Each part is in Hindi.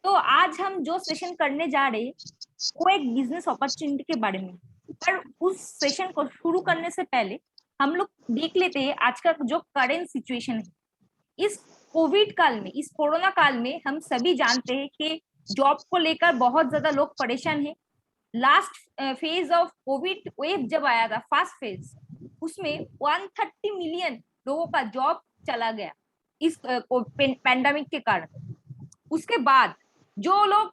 तो आज हम जो सेशन करने जा रहे हैं वो एक बिजनेस अपॉर्चुनिटी के बारे में। पर उस सेशन को शुरू करने से पहले हम लोग देख लेते हैं आज का जो करेंट सिचुएशन है। इस कोविड काल में, इस कोरोना काल में हम सभी जानते हैं कि जॉब को लेकर बहुत ज्यादा लोग परेशान हैं। Last phase of Covid wave जब आया था, फास्ट फेज, उसमें 130 मिलियन लोगों का जॉब चला गया इस पैंडेमिक के कारण। उसके बाद जो लोग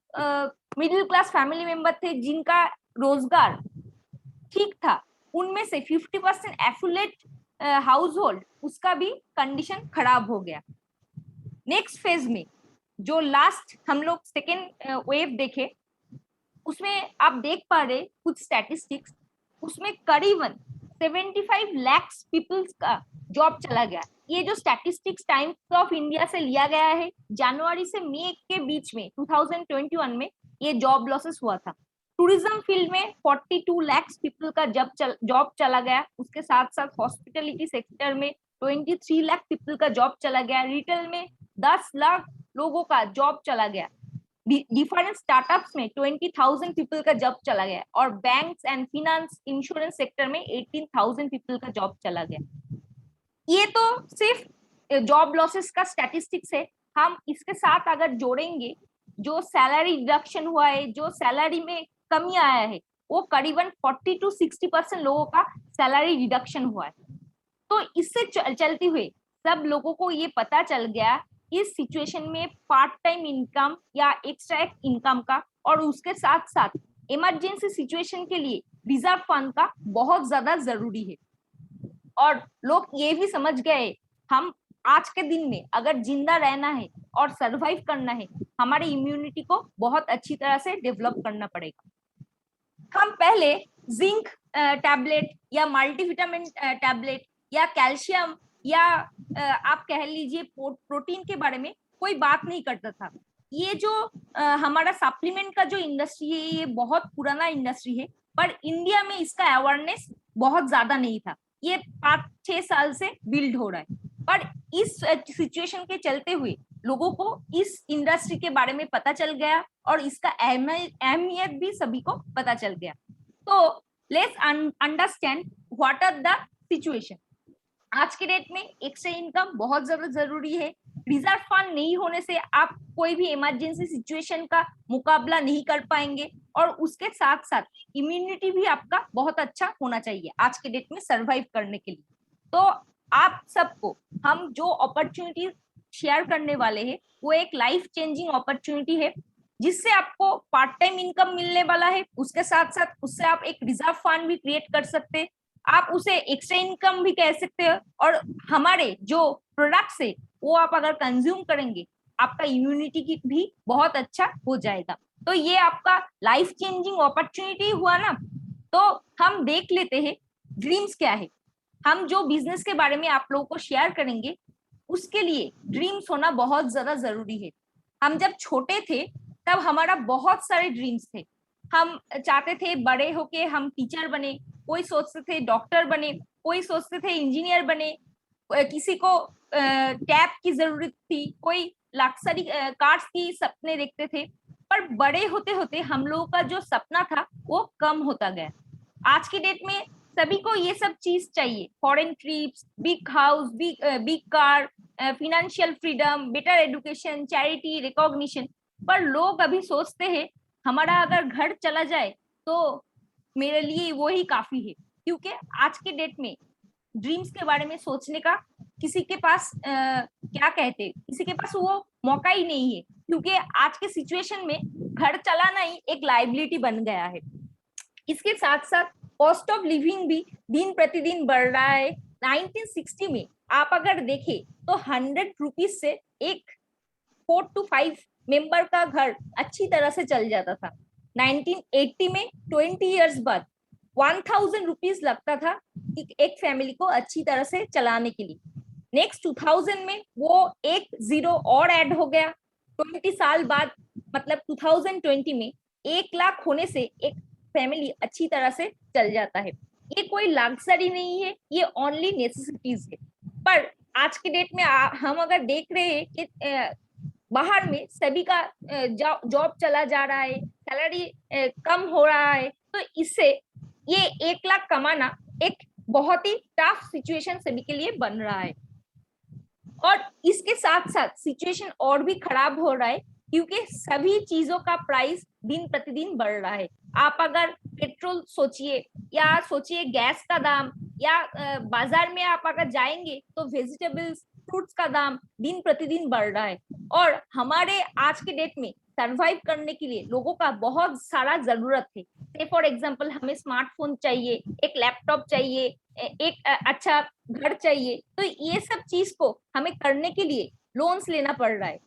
मिडिल क्लास फैमिली मेंबर थे जिनका रोजगार ठीक था, उनमें से 50% एफिलेट हाउस होल्ड, उसका भी कंडीशन खराब हो गया। नेक्स्ट फेज में जो लास्ट हम लोग सेकेंड वेव देखे, उसमें आप देख पा रहे कुछ स्टैटिस्टिक्स, उसमें करीबन 75 लाख पीपल्स का जॉब चला गया। ये जो स्टैटिस्टिक्स टाइम्स ऑफ इंडिया से लिया गया है, जनवरी से मई के बीच में 2021 में ये जॉब लॉसेस हुआ था। टूरिज्म फील्ड में 42 लाख पीपल का जॉब चला गया। उसके साथ साथ हॉस्पिटलिटी सेक्टर में 23 लाख पीपल का जॉब चला गया। रिटेल में 10 लाख लोगों का जॉब चला गया। डिफरेंट स्टार्टअप्स में 20,000 पीपल का जॉब चला गया और banks and finance insurance sector में 18,000 पीपल का जॉब चला गया। ये तो सिर्फ जॉब लॉसेस का स्टैटिस्टिक्स है। हम इसके साथ अगर जोड़ेंगे जो सैलरी रिडक्शन हुआ है, जो सैलरी में कमी आया है, वो करीबन 40 to 60% लोगों का सैलरी रिडक्शन हुआ है। तो इससे चलते हुए सब लोगों को ये पता चल गया इस सिचुएशन में पार्ट टाइम इनकम या एक्स्ट्रा इनकम का और उसके साथ साथ इमरजेंसी सिचुएशन के लिए रिजर्व फंड का बहुत ज्यादा जरूरी है। और लोग ये भी समझ गए हम आज के दिन में अगर जिंदा रहना है और सरवाइव करना है, हमारी इम्यूनिटी को बहुत अच्छी तरह से डेवलप करना पड़ेगा। हम पहले जिंक टैबलेट या मल्टीविटामिन टैबलेट या कैल्शियम या आप कह लीजिए प्रोटीन के बारे में कोई बात नहीं करता था। ये जो हमारा सप्लीमेंट का जो इंडस्ट्री है, ये बहुत पुराना इंडस्ट्री है, पर इंडिया में इसका अवेयरनेस बहुत ज्यादा नहीं था। ये 5-6 साल से बिल्ड हो रहा है। पर इस सिचुएशन के चलते हुए लोगों को इस इंडस्ट्री के बारे में पता चल गया और इसका अहमियत भी सभी को पता चल गया। तो let's understand what are the situation. आज के डेट में एक्स्ट्रा इनकम बहुत ज्यादा जरूरी है। रिजर्व फंड नहीं होने से आप कोई भी इमरजेंसी सिचुएशन का मुकाबला नहीं कर पाएंगे और उसके साथ साथ इम्यूनिटी भी आपका बहुत अच्छा होना चाहिए आज के डेट में सरवाइव करने के लिए। तो आप सबको हम जो अपॉर्चुनिटी शेयर करने वाले हैं वो एक लाइफ चेंजिंग अपॉर्चुनिटी है, जिससे आपको पार्ट टाइम इनकम मिलने वाला है। उसके साथ साथ उससे आप एक रिजर्व फंड भी क्रिएट कर सकते हैं, आप उसे एक्स्ट्रा इनकम भी कह सकते हो। और हमारे जो प्रोडक्ट्स है वो आप अगर कंज्यूम करेंगे, आपका इम्यूनिटी की भी बहुत अच्छा हो जाएगा। तो ये आपका लाइफ चेंजिंग अपॉर्चुनिटी हुआ ना। तो हम देख लेते हैं ड्रीम्स क्या है। हम जो बिजनेस के बारे में आप लोगों को शेयर करेंगे, उसके लिए ड्रीम्स होना बहुत ज्यादा जरूरी है। हम जब छोटे थे तब हमारा बहुत सारे ड्रीम्स थे। हम चाहते थे बड़े होके हम टीचर बने, कोई सोचते थे डॉक्टर बने, कोई सोचते थे इंजीनियर बने, किसी को टैब की जरूरत थी, कोई लग्जरी कार्स की सपने देखते थे। पर बड़े होते होते हम लोगों का जो सपना था वो कम होता गया। आज की डेट में सभी को ये सब चीज चाहिए, foreign trips, big house, big car, financial freedom, better education, charity, recognition. पर लोग अभी सोचते हैं हमारा अगर घर चला जाए तो मेरे लिए वो ही काफी है। क्योंकि आज के डेट में ड्रीम्स के बारे में सोचने का किसी के पास क्या कहते, किसी के पास वो मौका ही नहीं है। क्योंकि आज के सिचुएशन में घर चलाना ही एक लाइबिलिटी बन गया है। इसके साथ साथ कॉस्ट ऑफ लिविंग भी दिन प्रतिदिन बढ़ रहा है। 1960 में आप अगर देखें तो 100 रुपीज से एक 4 to 5 मेंबर का घर अच्छी तरह से चल जाता था। 1980 में 20 इयर्स बाद 1000 रुपीज लगता था एक फैमिली को अच्छी तरह से चलाने के लिए। नेक्स्ट 2000 में वो एक जीरो और ऐड हो गया। 20 साल बाद मतलब 2020 में 1 लाख होने से एक फैमिली अच्छी तरह से चल जाता है। ये कोई लग्जरी नहीं है, ये ओनली नेसेसिटीज है। पर आज के डेट में हम अगर देख रहे हैं कि बाहर में सभी का जॉब चला जा रहा है, सैलरी कम हो रहा है, तो इससे ये 1 लाख कमाना एक बहुत ही टफ सिचुएशन सभी के लिए बन रहा है। और इसके साथ साथ सिचुएशन और भी खराब हो रहा है क्योंकि सभी चीजों का प्राइस दिन प्रतिदिन बढ़ रहा है। आप अगर पेट्रोल सोचिए या सोचिए गैस का दाम, या बाजार में आप अगर जाएंगे तो वेजिटेबल्स फ्रूट्स का दाम दिन प्रतिदिन बढ़ रहा है। और हमारे आज के डेट में सरवाइव करने के लिए लोगों का बहुत सारा जरूरत है। से फॉर एग्जांपल हमें स्मार्टफोन चाहिए, एक लैपटॉप चाहिए, एक अच्छा घर चाहिए। तो ये सब चीज को हमें करने के लिए लोन्स लेना पड़ रहा है।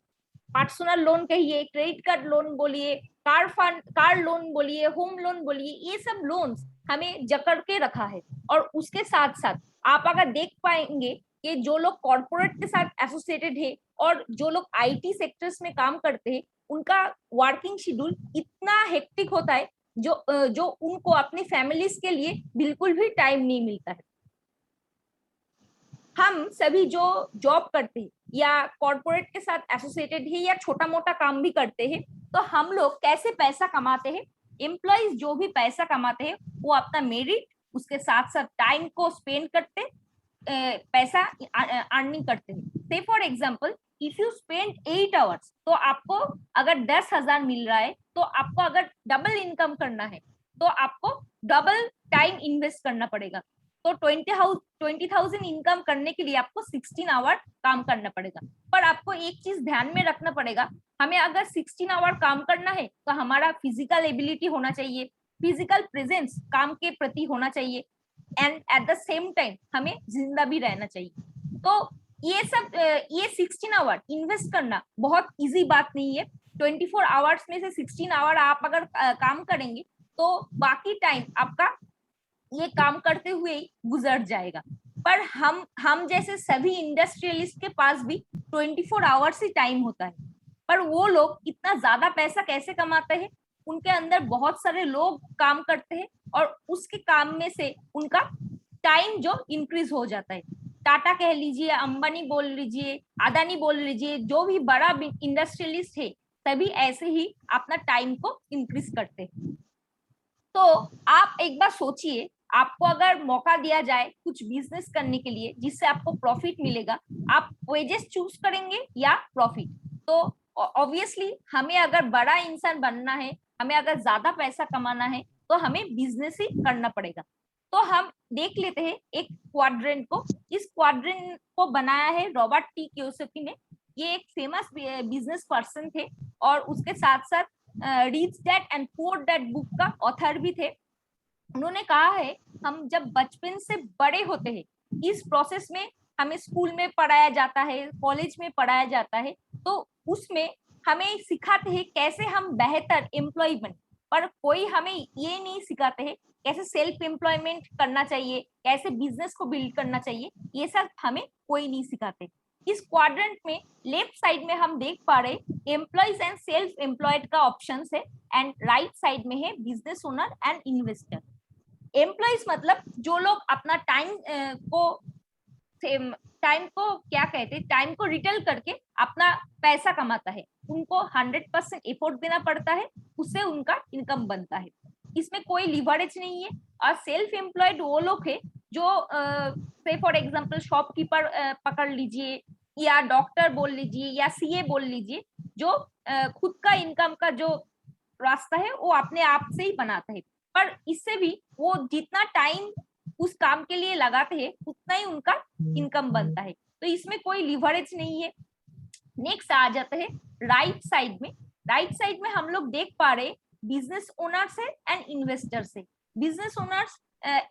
पर्सनल लोन कहिए, क्रेडिट कार्ड लोन बोलिए, कार लोन बोलिए, होम लोन बोलिए, ये सब लोन्स हमें जकड़ के रखा है। और उसके साथ साथ आप अगर देख पाएंगे कि जो लोग कॉर्पोरेट के साथ एसोसिएटेड है और जो लोग आईटी सेक्टर्स में काम करते हैं, उनका वर्किंग शेड्यूल इतना हेक्टिक होता है जो उनको अपनी फैमिलीज के लिए बिल्कुल भी टाइम नहीं मिलता है। हम सभी जो जॉब करते हैं या कॉर्पोरेट के साथ एसोसिएटेड है या छोटा मोटा काम भी करते हैं, तो हम लोग कैसे पैसा कमाते हैं? एम्प्लॉइज जो भी पैसा कमाते हैं वो अपना मेरिट, उसके साथ साथ टाइम को स्पेंड करते, पैसा अर्निंग करते हैं। Say for example if you spend 8 hours, तो आपको अगर 10,000 मिल रहा है, तो आपको अगर डबल इनकम करना है तो आपको डबल टाइम इन्वेस्ट करना पड़ेगा। तो 20,000 इनकम करने के लिए आपको 16 आवर काम करना पड़ेगा। पर आपको एक चीज ध्यान में रखना पड़ेगा, हमें अगर 16 आवर काम करना है तो हमारा फिजिकल एबिलिटी होना चाहिए, फिजिकल प्रेजेंस काम के प्रति होना चाहिए, and at the same time हमें जिंदा भी रहना चाहिए। तो ये 16 आवर इन्वेस्ट करना बहुत इजी बात नहीं है। 24 आवर्स में से 16 आवर आप अगर काम करेंगे तो बाकी टाइम आपका ये काम करते हुए ही गुजर जाएगा। पर हम जैसे सभी इंडस्ट्रियलिस्ट के पास भी 24 आवर्स ही टाइम होता है। पर वो लोग इतना ज्यादा पैसा कैसे कमाते हैं? उनके अंदर बहुत सारे लोग काम करते हैं और उसके काम में से उनका टाइम जो इंक्रीज हो जाता है। टाटा कह लीजिए, अंबानी बोल लीजिए, अदानी बोल लीजिए, जो भी बड़ा इंडस्ट्रियलिस्ट है सभी ऐसे ही अपना टाइम को इंक्रीज करते हैं। तो आप एक बार सोचिए, आपको अगर मौका दिया जाए कुछ बिजनेस करने के लिए जिससे आपको प्रॉफिट मिलेगा, आप वेजेस चूज करेंगे या प्रॉफिट? तो ऑब्वियसली हमें अगर बड़ा इंसान बनना है, हमें अगर ज्यादा पैसा कमाना है, तो हमें बिजनेस ही करना पड़ेगा। तो हम देख लेते हैं एक क्वाड्रेंट को। इस क्वाड्रेंट को बनाया है रॉबर्ट टी कियोसाकी ने। ये एक फेमस बिजनेस पर्सन थे और उसके साथ साथ rich dad and poor dad book का ऑथर भी थे। उन्होंने कहा है, हम जब बचपन से बड़े होते हैं, इस प्रोसेस में हमें स्कूल में पढ़ाया जाता है, कॉलेज में पढ़ाया जाता है, तो उसमें हमें सिखाते हैं कैसे हम बेहतर एम्प्लॉय बने। पर कोई हमें ये नहीं सिखाते हैं कैसे सेल्फ एम्प्लॉयमेंट करना चाहिए, कैसे बिजनेस को बिल्ड करना चाहिए, ये सब हमें कोई नहीं सिखाते। इस क्वाड्रेंट में लेफ्ट साइड में हम देख पा रहे एम्प्लॉयज एंड सेल्फ एम्प्लॉयड का ऑप्शन है, एंड राइट साइड में है business owner and investor. Employees मतलब जो लोग अपना टाइम को क्या कहते हैं, टाइम को रिटेल करके अपना पैसा कमाता है, उनको 100% एफर्ट देना पड़ता है, उससे उनका इनकम बनता है, इसमें कोई लिवरेज नहीं है। और सेल्फ एम्प्लॉयड वो लोग है जो से फॉर एग्जांपल शॉपकीपर पकड़ लीजिए, या डॉक्टर बोल लीजिए, या सीए बोल लीजिए, जो खुद का इनकम का जो रास्ता है वो अपने आप से ही बनाता है। पर इससे भी वो जितना टाइम उस काम के लिए लगाते हैं उतना ही उनका इनकम बनता है, तो इसमें कोई लिवरेज नहीं है। नेक्स्ट आ जाता है राइट साइड में। राइट साइड में हम लोग देख पा रहे बिजनेस ओनर्स है एंड इन्वेस्टर्स है। बिजनेस ओनर्स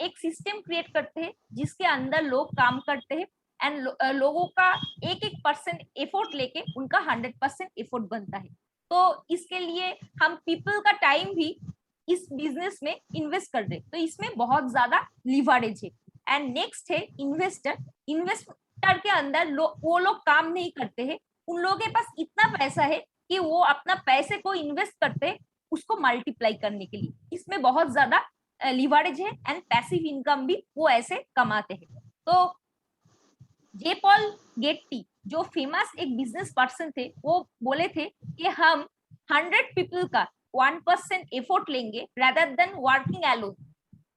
एक सिस्टम क्रिएट करते हैं जिसके अंदर लोग काम करते हैं, एंड लोगों का एक एक परसेंट एफर्ट लेके उनका 100% एफर्ट बनता है। तो इसके लिए हम पीपल का टाइम भी इस बिजनेस में इन्वेस्ट कर रहे, तो इसमें बहुत ज्यादा लिवरेज है। एंड नेक्स्ट है इन्वेस्टर। इन्वेस्टर के अंदर वो लोग काम नहीं करते हैं, उन लोगों के पास इतना पैसा है कि वो अपना पैसे को इन्वेस्ट करते हैं उसको मल्टीप्लाई करने के लिए, इसमें बहुत ज्यादा लिवरेज है, एंड पैसिव इनकम भी वो ऐसे कमाते हैं। तो जे पॉल गेट्टी जो फेमस एक बिजनेस पर्सन थे, वो बोले थे कि हम 100 पीपल का 1% एफर्ट लेंगे rather than वर्किंग alone।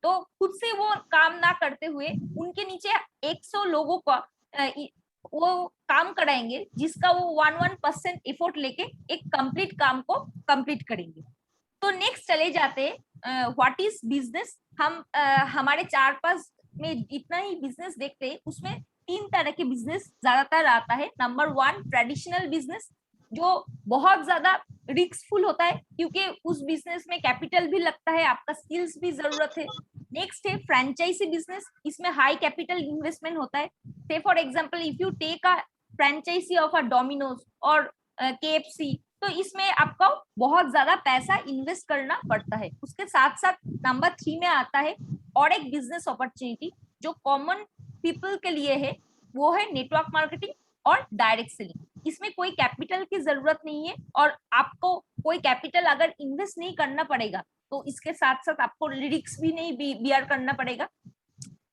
तो खुद से वो काम ना करते हुए उनके नीचे 100 लोगों का वो काम कराएंगे, जिसका वो 1% एफर्ट लेके एक कंप्लीट काम को कंप्लीट करेंगे। तो नेक्स्ट चले जाते व्हाट इज बिजनेस। हम हमारे चार पांच में जितना ही बिजनेस देखते हैं उसमें 3 तरह के बिजनेस ज्यादातर आता है। नंबर 1 ट्रेडिशनल बिजनेस, जो बहुत ज्यादा रिस्कफुल होता है क्योंकि उस बिजनेस में कैपिटल भी लगता है, आपका स्किल्स भी जरूरत है। नेक्स्ट है फ्रेंचाइजी बिजनेस, इसमें हाई कैपिटल इन्वेस्टमेंट होता है। Say for example if you take a franchise of a Domino's और केएफसी, तो इसमें आपको बहुत ज्यादा पैसा इन्वेस्ट करना पड़ता है। उसके साथ साथ नंबर 3 में आता है और एक बिजनेस अपॉर्चुनिटी जो कॉमन पीपल के लिए है, वो है नेटवर्क मार्केटिंग और डायरेक्ट सेलिंग। इसमें कोई कैपिटल की जरूरत नहीं है और आपको कोई कैपिटल अगर इन्वेस्ट नहीं करना पड़ेगा तो इसके साथ साथ आपको रिस्क भी नहीं बियर करना पड़ेगा।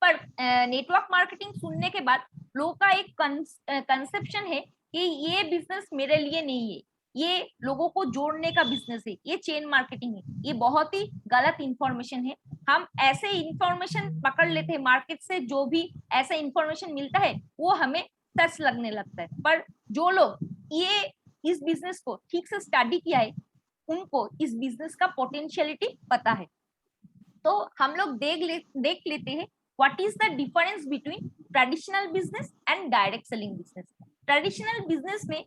पर नेटवर्क मार्केटिंग सुनने के बाद लोगों का एक कंसेप्शन है कि ये बिजनेस मेरे लिए नहीं है, ये लोगों को जोड़ने का बिजनेस है, ये चेन मार्केटिंग है। ये बहुत ही गलत इंफॉर्मेशन है। हम ऐसे इंफॉर्मेशन पकड़ लेते हैं मार्केट से, जो भी ऐसा इंफॉर्मेशन मिलता है वो हमें सच लगने लगता है। पर जो लोग ये इस बिजनेस को ठीक से स्टडी किया है, उनको इस बिजनेस का पोटेंशियलिटी पता है। तो हम लोग देख लेते हैं what is the difference between traditional business and direct selling business. Traditional business में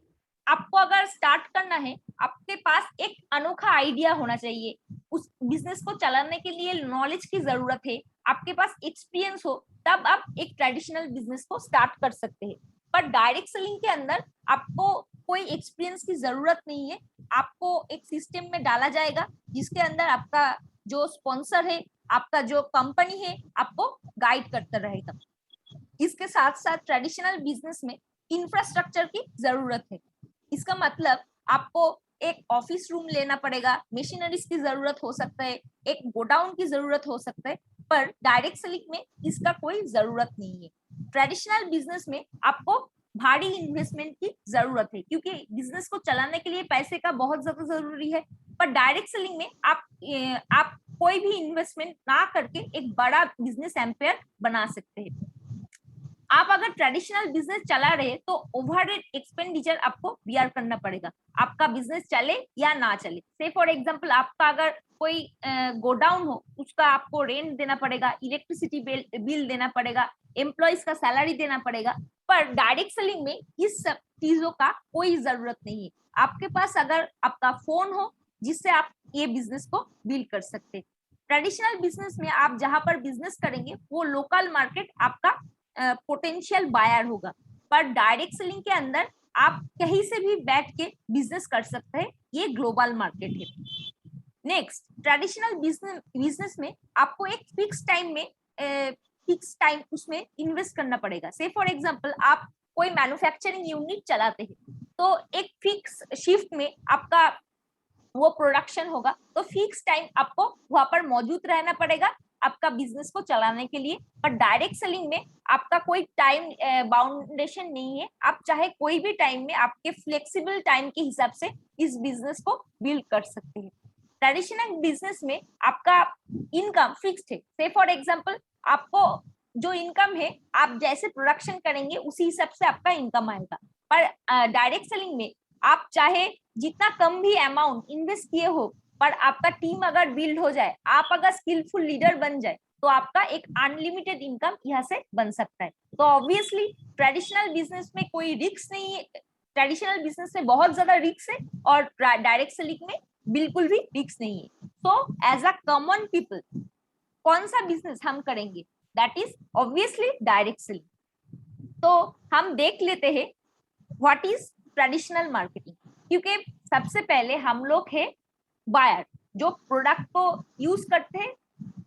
आपको अगर स्टार्ट करना है, आपके पास एक अनोखा आइडिया होना चाहिए। उस बिजनेस को चलाने के लिए नॉलेज की जरूरत है, आपके पास एक्सपीरियंस हो, तब आप एक ट्रेडिशनल बिजनेस को स्टार्ट कर सकते हैं। पर डायरेक्ट सेलिंग के अंदर आपको कोई एक्सपीरियंस की जरूरत नहीं है। आपको एक सिस्टम में डाला जाएगा जिसके अंदर आपका जो स्पॉन्सर है, आपका जो कंपनी है, आपको गाइड करता रहेगा। इसके साथ साथ ट्रेडिशनल बिजनेस में इंफ्रास्ट्रक्चर की जरूरत है। इसका मतलब आपको एक ऑफिस रूम लेना पड़ेगा, मशीनरीज की जरूरत हो सकता है, एक गोडाउन की जरूरत हो सकता है। पर डायरेक्ट सेलिंग में इसका कोई जरूरत नहीं है। ट्रेडिशनल बिजनेस में आपको भारी इन्वेस्टमेंट की जरूरत है क्योंकि बिजनेस को चलाने के लिए पैसे का बहुत ज्यादा जरूरी है। पर डायरेक्ट सेलिंग में आप कोई भी इन्वेस्टमेंट ना करके एक बड़ा बिजनेस एम्पायर बना सकते हैं। आप अगर ट्रेडिशनल बिजनेस चला रहे तो ओवरहेड एक्सपेंडिचर आपको बियर करना पड़ेगा, आपका बिजनेस चले या ना चले। से फॉर एग्जांपल आपका अगर कोई गोडाउन हो, उसका आपको रेंट देना पड़ेगा, इलेक्ट्रिसिटी बिल देना पड़ेगा, एम्प्लॉइज का सैलरी देना पड़ेगा। पर डायरेक्ट सेलिंग में इस सब चीजों का कोई जरूरत नहीं है। आपके पास अगर आपका फोन हो जिससे आप ये बिजनेस को बिल्ड कर सकते हैं। ट्रेडिशनल बिजनेस में आप जहां पर बिजनेस करेंगे वो लोकल मार्केट आपका पोटेंशियल बायर होगा। पर डायरेक्ट सेलिंग के अंदर आप कहीं से भी बैठ के बिजनेस कर सकते हैं, ये ग्लोबल मार्केट है। नेक्स्ट, ट्रेडिशनल बिजनेस में आपको एक फिक्स टाइम उसमें इन्वेस्ट करना पड़ेगा। से फॉर एग्जांपल आप कोई मैन्युफैक्चरिंग यूनिट चलाते हैं तो एक फिक्स शिफ्ट में आपका वो प्रोडक्शन होगा, तो फिक्स टाइम आपको वहां पर मौजूद रहना पड़ेगा आपका बिजनेस को चलाने के लिए। पर डायरेक्ट सेलिंग में आपका कोई टाइम बाउंडेशन नहीं है, आप चाहे कोई भी टाइम में आपके फ्लेक्सिबल टाइम के हिसाब से इस बिजनेस को बिल्ड कर सकते हैं। ट्रेडिशनल बिजनेस में आपका इनकम फिक्स्ड है। से फॉर एग्जांपल आपको जो इनकम है, आप जैसे प्रोडक्शन करेंगे उसी हिसाब से आपका इनकम आएगा। पर डायरेक्ट सेलिंग में आप चाहे जितना कम भी अमाउंट इन्वेस्ट किए हो, पर आपका टीम अगर बिल्ड हो जाए, आप अगर स्किलफुल लीडर बन जाए, तो आपका एक अनलिमिटेड इनकम यहाँ से बन सकता है। तो ऑब्वियसली ट्रेडिशनल बिजनेस में कोई रिस्क नहीं है, ट्रेडिशनल बिजनेस में बहुत ज्यादा रिस्क है और डायरेक्ट सेलिंग में बिल्कुल भी रिस्क नहीं है। तो एज अ कॉमन पीपल कौन सा बिजनेस हम करेंगे, that is obviously direct selling. तो हम देख लेते हैं व्हाट इज ट्रेडिशनल मार्केटिंग, क्योंकि सबसे पहले हम लोग है बायर जो प्रोडक्ट को यूज करते हैं।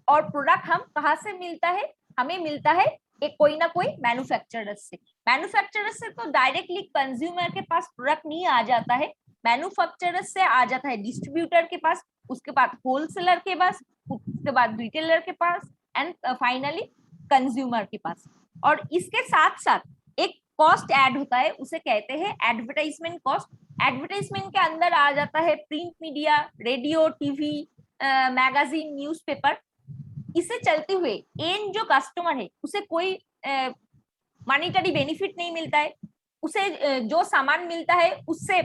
और प्रोडक्ट हम कहाँ से मिलता है, हमें मिलता है एक कोई ना कोई मैन्युफैक्चरर से। मैन्युफैक्चरर से तो डायरेक्टली कंज्यूमर के पास प्रोडक्ट नहीं आ जाता है, मैन्युफैक्चरर से आ जाता है डिस्ट्रीब्यूटर के पास, उसके बाद होलसेलर के पास, उसके बाद रिटेलर के पास एंड फाइनली कंज्यूमर के पास। और इसके साथ साथ एक कॉस्ट ऐड होता है उसे कहते हैं एडवर्टाइजमेंट कॉस्ट। एडवर्टाइजमेंट के अंदर आ जाता है print media, radio, TV, magazine, newspaper. इससे चलते हुए एंड जो कस्टमर है उसे कोई मॉनिटरी बेनिफिट नहीं मिलता है, उसे जो सामान मिलता है उससे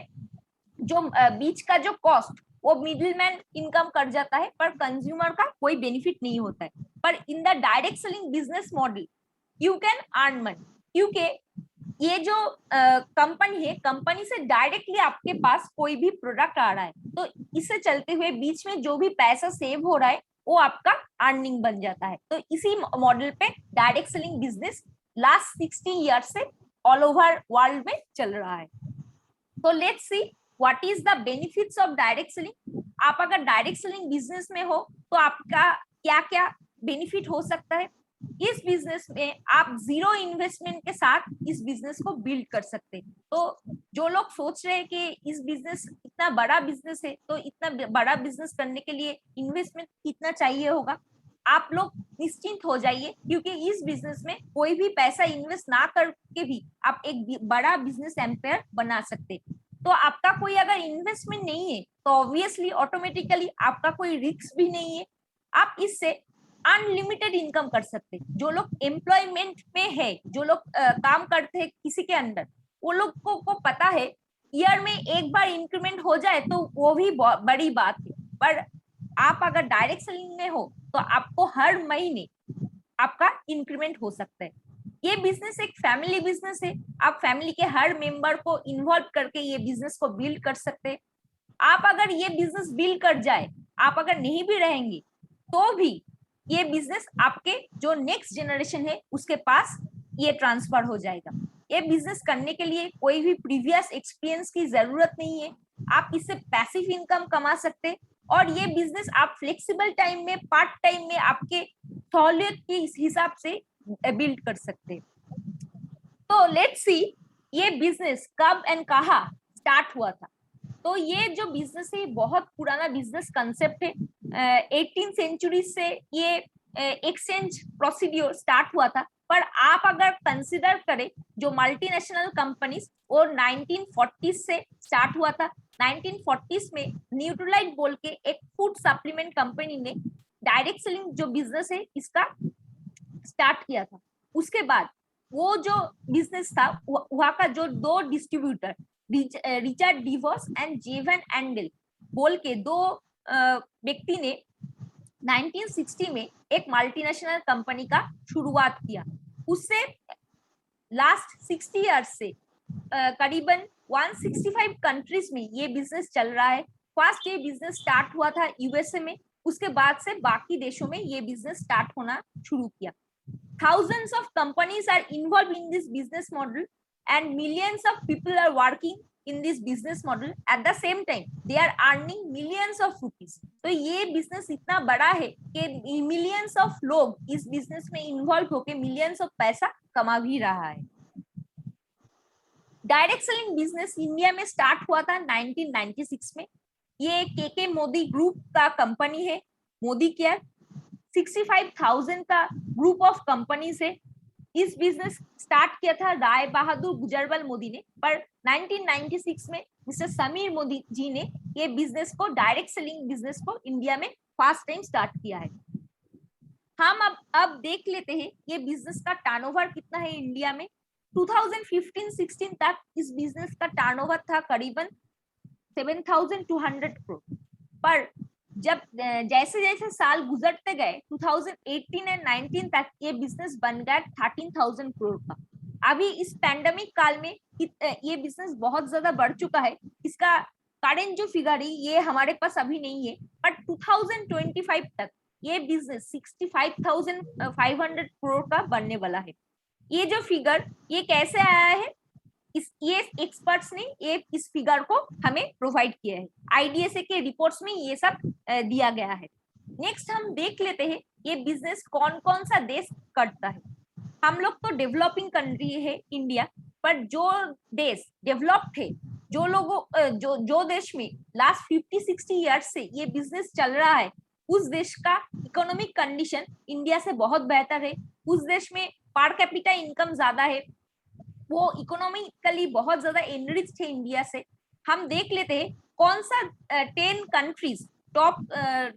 जो बीच का जो कॉस्ट वो मिडिलमैन इनकम कर जाता है, पर कंज्यूमर का कोई बेनिफिट नहीं होता है। पर in the direct selling business model you can earn money, क्योंकि ये जो कंपनी है, कंपनी से डायरेक्टली आपके पास कोई भी प्रोडक्ट आ रहा है, तो इससे चलते हुए बीच में जो भी पैसा सेव हो रहा है वो आपका अर्निंग बन जाता है। तो इसी मॉडल पे direct selling business last 60 year से ऑल ओवर वर्ल्ड में चल रहा है। तो let's see what is the benefits of direct selling. आप अगर डायरेक्ट सेलिंग बिजनेस में हो तो आपका क्या क्या बेनिफिट हो सकता है। इस बिजनेस में आप जीरो इन्वेस्टमेंट के साथ इस बिजनेस को बिल्ड कर सकते हैं। तो जो लोग सोच रहे हैं कि इस बिजनेस इतना बड़ा बिजनेस है, तो इतना बड़ा बिजनेस करने के लिए इन्वेस्टमेंट कितना चाहिए होगा, आप लोग निश्चिंत हो जाइए, क्योंकि इस बिजनेस में कोई भी पैसा इन्वेस्ट ना करके भी आप एक बड़ा बिजनेस एम्पायर बना सकते हैं। तो आपका कोई अगर इन्वेस्टमेंट नहीं है तो ऑब्वियसली ऑटोमेटिकली आपका कोई रिस्क भी नहीं है, आप इससे अनलिमिटेड इनकम कर सकते हैं। जो लोग एम्प्लॉयमेंट में है, जो लोग काम करते हैं किसी के अंडर, वो लोग को पता है ईयर में एक बार इंक्रीमेंट हो जाए तो वो भी बड़ी बात है। पर आप अगर डायरेक्ट सेलिंग में हो तो आपको हर महीने आपका इंक्रीमेंट हो सकता है। ये बिजनेस एक फैमिली बिजनेस है, आप फैमिली के हर मेंबर को इन्वॉल्व करके ये बिजनेस को बिल्ड कर सकते हैं। आप अगर ये बिजनेस बिल्ड कर जाए, आप अगर नहीं भी रहेंगे तो भी ये बिजनेस आपके जो नेक्स्ट जनरेशन है उसके पास ये ट्रांसफर हो जाएगा। ये बिजनेस करने के लिए कोई भी प्रीवियस एक्सपीरियंस की जरूरत नहीं है, आप इससे पैसिव इनकम कमा सकते हैं। और ये बिजनेस आप फ्लेक्सिबल टाइम में, पार्ट टाइम में आपके सहूलियत के हिसाब से बिल्ड कर सकते हैं। तो लेट्स सी ये बिजनेस कब एंड कहाँ स्टार्ट हुआ था। तो ये जो बिजनेस है बहुत पुराना बिजनेस कंसेप्ट है। 18th सेंचुरी से ये एक्सचेंज प्रोसीड्योर स्टार्ट हुआ था। पर आप अगर कंसिडर करें जो मल्टीनेशनल कंपनीज, वो 1940 से स्टार्ट हुआ था। 1940s में न्यूट्रीलाइट बोल के एक फूड सप्लीमेंट कंपनी ने डायरेक्ट सेलिंग जो बिजनेस है इसका स्टार्ट किया था। उसके बाद वो जो बिजनेस था वहां का जो दो distributor Richard DeVos and Jay Van Andel बोल के दो व्यक्ति ने 1960 में एक मल्टीनेशनल कंपनी का शुरुआत किया। उससे लास्ट 60 इयर्स से करीबन 165 कंट्रीज में ये बिजनेस चल रहा है। फर्स्ट ये बिजनेस स्टार्ट हुआ था यूएसए में, उसके बाद से बाकी देशों में ये बिजनेस स्टार्ट होना शुरू किया। Thousands of companies are involved in this business model and millions of people are working in this business model at the same time they are earning millions of rupees। तो ये बिजनेस इतना बड़ा है कि मिलियंस ऑफ लोग इस बिजनेस में इन्वॉल्व होकर मिलियंस ऑफ पैसा कमा भी रहा है। डायरेक्ट सेलिंग बिजनेस इंडिया में स्टार्ट हुआ था 1996 में। ये के मोदी ग्रुप का कंपनी है, मोदी केयर। 65,000 का ग्रुप ऑफ कंपनी से इस बिजनेस स्टार्ट किया था राय बहादुर गुजरवाल मोदी ने। पर 1996 में मिस्टर समीर मोदी जी ने ये बिजनेस को, डायरेक्ट सेलिंग बिजनेस को इंडिया में फर्स्ट टाइम स्टार्ट किया है। हम अब देख लेते हैं ये बिजनेस का टर्नओवर कितना है इंडिया में। 2015-16 तक इस बिजनेस का टर्नओवर था करीबन 7,200 करोड़। पर जब जैसे जैसे साल गुजरते गए 2018 एंड 19 तक ये बिजनेस बन गया 13,000 करोड़ का। अभी इस पैंडेमिक काल में ये बिजनेस बहुत ज्यादा बढ़ चुका है। इसका करेंट जो फिगर है ये हमारे पास अभी नहीं है, बट 2025 तक ये बिजनेस 65,500 करोड़ का बनने वाला है। ये जो फिगर ये कैसे आया है, ये एक्सपर्ट्स ने ये इस फिगर को हमें प्रोवाइड किया है। आईडीएसए के रिपोर्ट्स में ये सब दिया गया है। नेक्स्ट हम देख लेते हैं ये बिजनेस कौन कौन सा देश करता है। हम लोग तो डेवलपिंग कंट्री है इंडिया, पर जो देश डेवलप्ड है, जो लोगों जो देश में लास्ट 50-60 ईयर्स से ये बिजनेस चल रहा है, उस देश का इकोनॉमिक कंडीशन इंडिया से बहुत बेहतर है। उस देश में पर कैपिटा इनकम ज्यादा है, वो इकोनॉमिकली बहुत ज्यादा एनरिच थे इंडिया से। हम देख लेते हैं कौन सा 10 कंट्रीज टॉप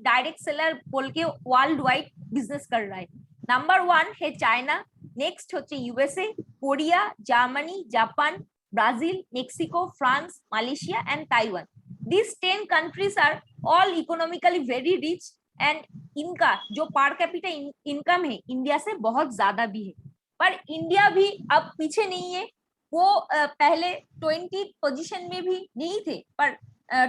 डायरेक्ट सेलर बोल के वर्ल्ड वाइड बिजनेस कर रहा है। नंबर 1 है चाइना, नेक्स्ट হচ্ছে USA, Korea, Germany, Japan, Brazil, Mexico, France, Malaysia and Taiwan. These 10 countries are all economically very rich and इनका जो पर कैपिटा इनकम है इंडिया से बहुत ज्यादा भी है। पर इंडिया भी अब पीछे नहीं है। वो पहले 20 पोजीशन में भी नहीं थे, पर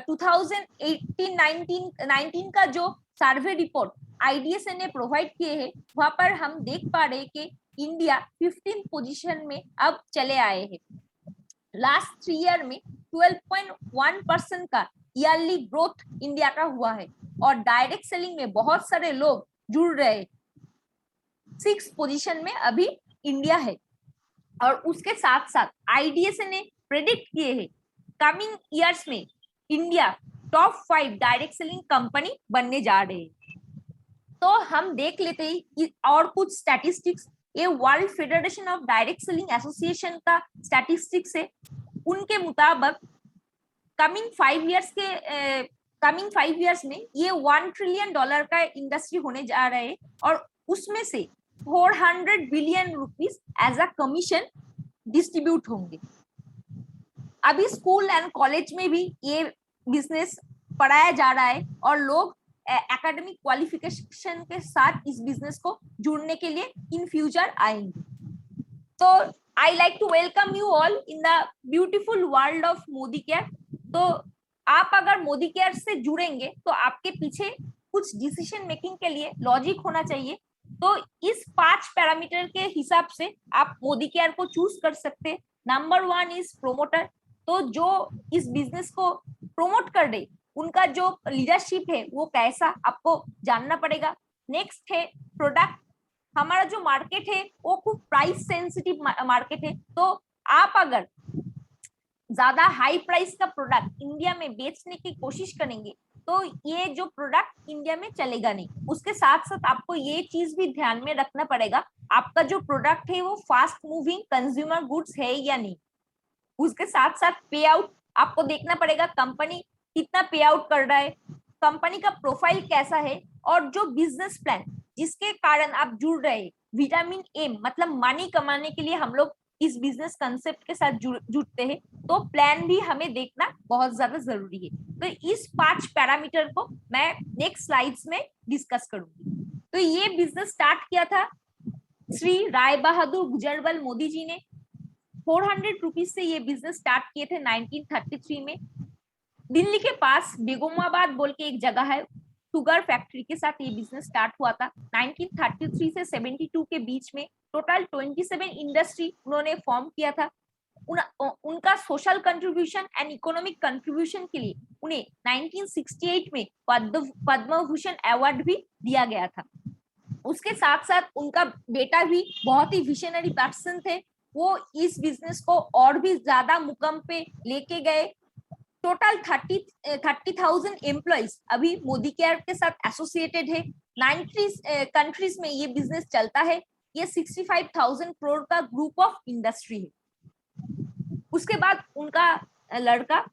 2018-19 का जो सर्वे रिपोर्ट आईडीएसए ने प्रोवाइड किए हैं वहां पर हम देख पा रहे हैं कि इंडिया 15 पोजीशन में अब चले आए हैं। लास्ट 3 ईयर में 12.1% का ईयरली ग्रोथ इंडिया का हुआ है और डायरेक्ट सेलिंग में बहुत सारे लोग जुड़ रहे हैं। 6 पोजीशन में अभी इंडिया है और उसके साथ साथ आईडीएसए ने प्रेडिक्ट किए हैं कमिंग ईयर्स में India top 5 direct selling company बनने जा रहे हैं। तो हम देख लेते हैं और कुछ स्टैटिस्टिक्स। ये world federation of direct selling association का स्टैटिस्टिक्स है। उनके मुताबिक कमिंग 5 इयर्स में ये $1 ट्रिलियन का इंडस्ट्री होने जा रहा है और उसमें से 400 billion rupees as a commission distribute होंगे। अभी स्कूल एंड कॉलेज में भी ये बिजनेस पढ़ाया जा रहा है और लोग एकेडमिक क्वालिफिकेशन के साथ इस बिजनेस को जुड़ने के लिए इन फ्यूचर आएंगे। तो I like to welcome you all in the beautiful world of Modicare. तो आप अगर मोदी केयर से जुड़ेंगे तो आपके पीछे कुछ डिसीजन मेकिंग के लिए लॉजिक होना चाहिए। तो इस 5 पैरामीटर के हिसाब से आप मोदी केयर को चूज कर सकते हैं। Number 1 is promoter. तो जो इस बिजनेस को प्रमोट कर दे उनका जो लीडरशिप है वो कैसा आपको जानना पड़ेगा। नेक्स्ट है प्रोडक्ट। हमारा जो मार्केट है वो खूब प्राइस सेंसिटिव मार्केट है। तो आप अगर ज्यादा हाई प्राइस का प्रोडक्ट इंडिया में बेचने की कोशिश करेंगे तो ये जो प्रोडक्ट इंडिया में चलेगा नहीं। उसके साथ साथ आपको ये चीज भी ध्यान में रखना पड़ेगा आपका जो प्रोडक्ट है वो फास्ट मूविंग कंज्यूमर गुड्स है या नहीं। उसके साथ साथ पे आउट आपको देखना पड़ेगा कंपनी कितना पे आउट कर रहा है, कंपनी का प्रोफाइल कैसा है और जो बिजनेस प्लान जिसके कारण आप जुड़ रहे हैं। विटामिन ए मतलब मनी कमाने के लिए हम लोग इस बिजनेस कंसेप्ट के साथ जुड़ते हैं तो प्लान भी हमें देखना बहुत ज्यादा जरूरी है। तो इस 5 पैरामीटर को मैं नेक्स्ट स्लाइड्स में डिस्कस करूंगी। तो ये बिजनेस स्टार्ट किया था श्री राय बहादुर गुजरबल मोदी जी ने। 400 रुपीज से ये बिजनेस स्टार्ट किए थे 1933 में। दिल्ली के पास बेगमाबाद बोल के एक जगह है, शुगर फैक्ट्री के साथ ये बिजनेस स्टार्ट हुआ था। 1933 से 72 के बीच में टोटल 27 इंडस्ट्री उन्होंने फॉर्म किया था। उनका social contribution and economic contribution के लिए उन्हें 1968 में पद्म भूषण अवार्ड भी दिया गया था। उसके साथ साथ उनका बेटा भी बहुत ही विजनरी पर्सन थे। वो इस बिजनेस को और भी ज्यादा मुकाम पे लेके गए। टोटल 30,000 एम्प्लॉइज अभी मोदी केयर के साथ एसोसिएटेड है। 90 कंट्रीज में ये बिजनेस चलता है। ये 65,000 करोड़ का ग्रुप ऑफ इंडस्ट्री है। उसके बाद उनका लड़का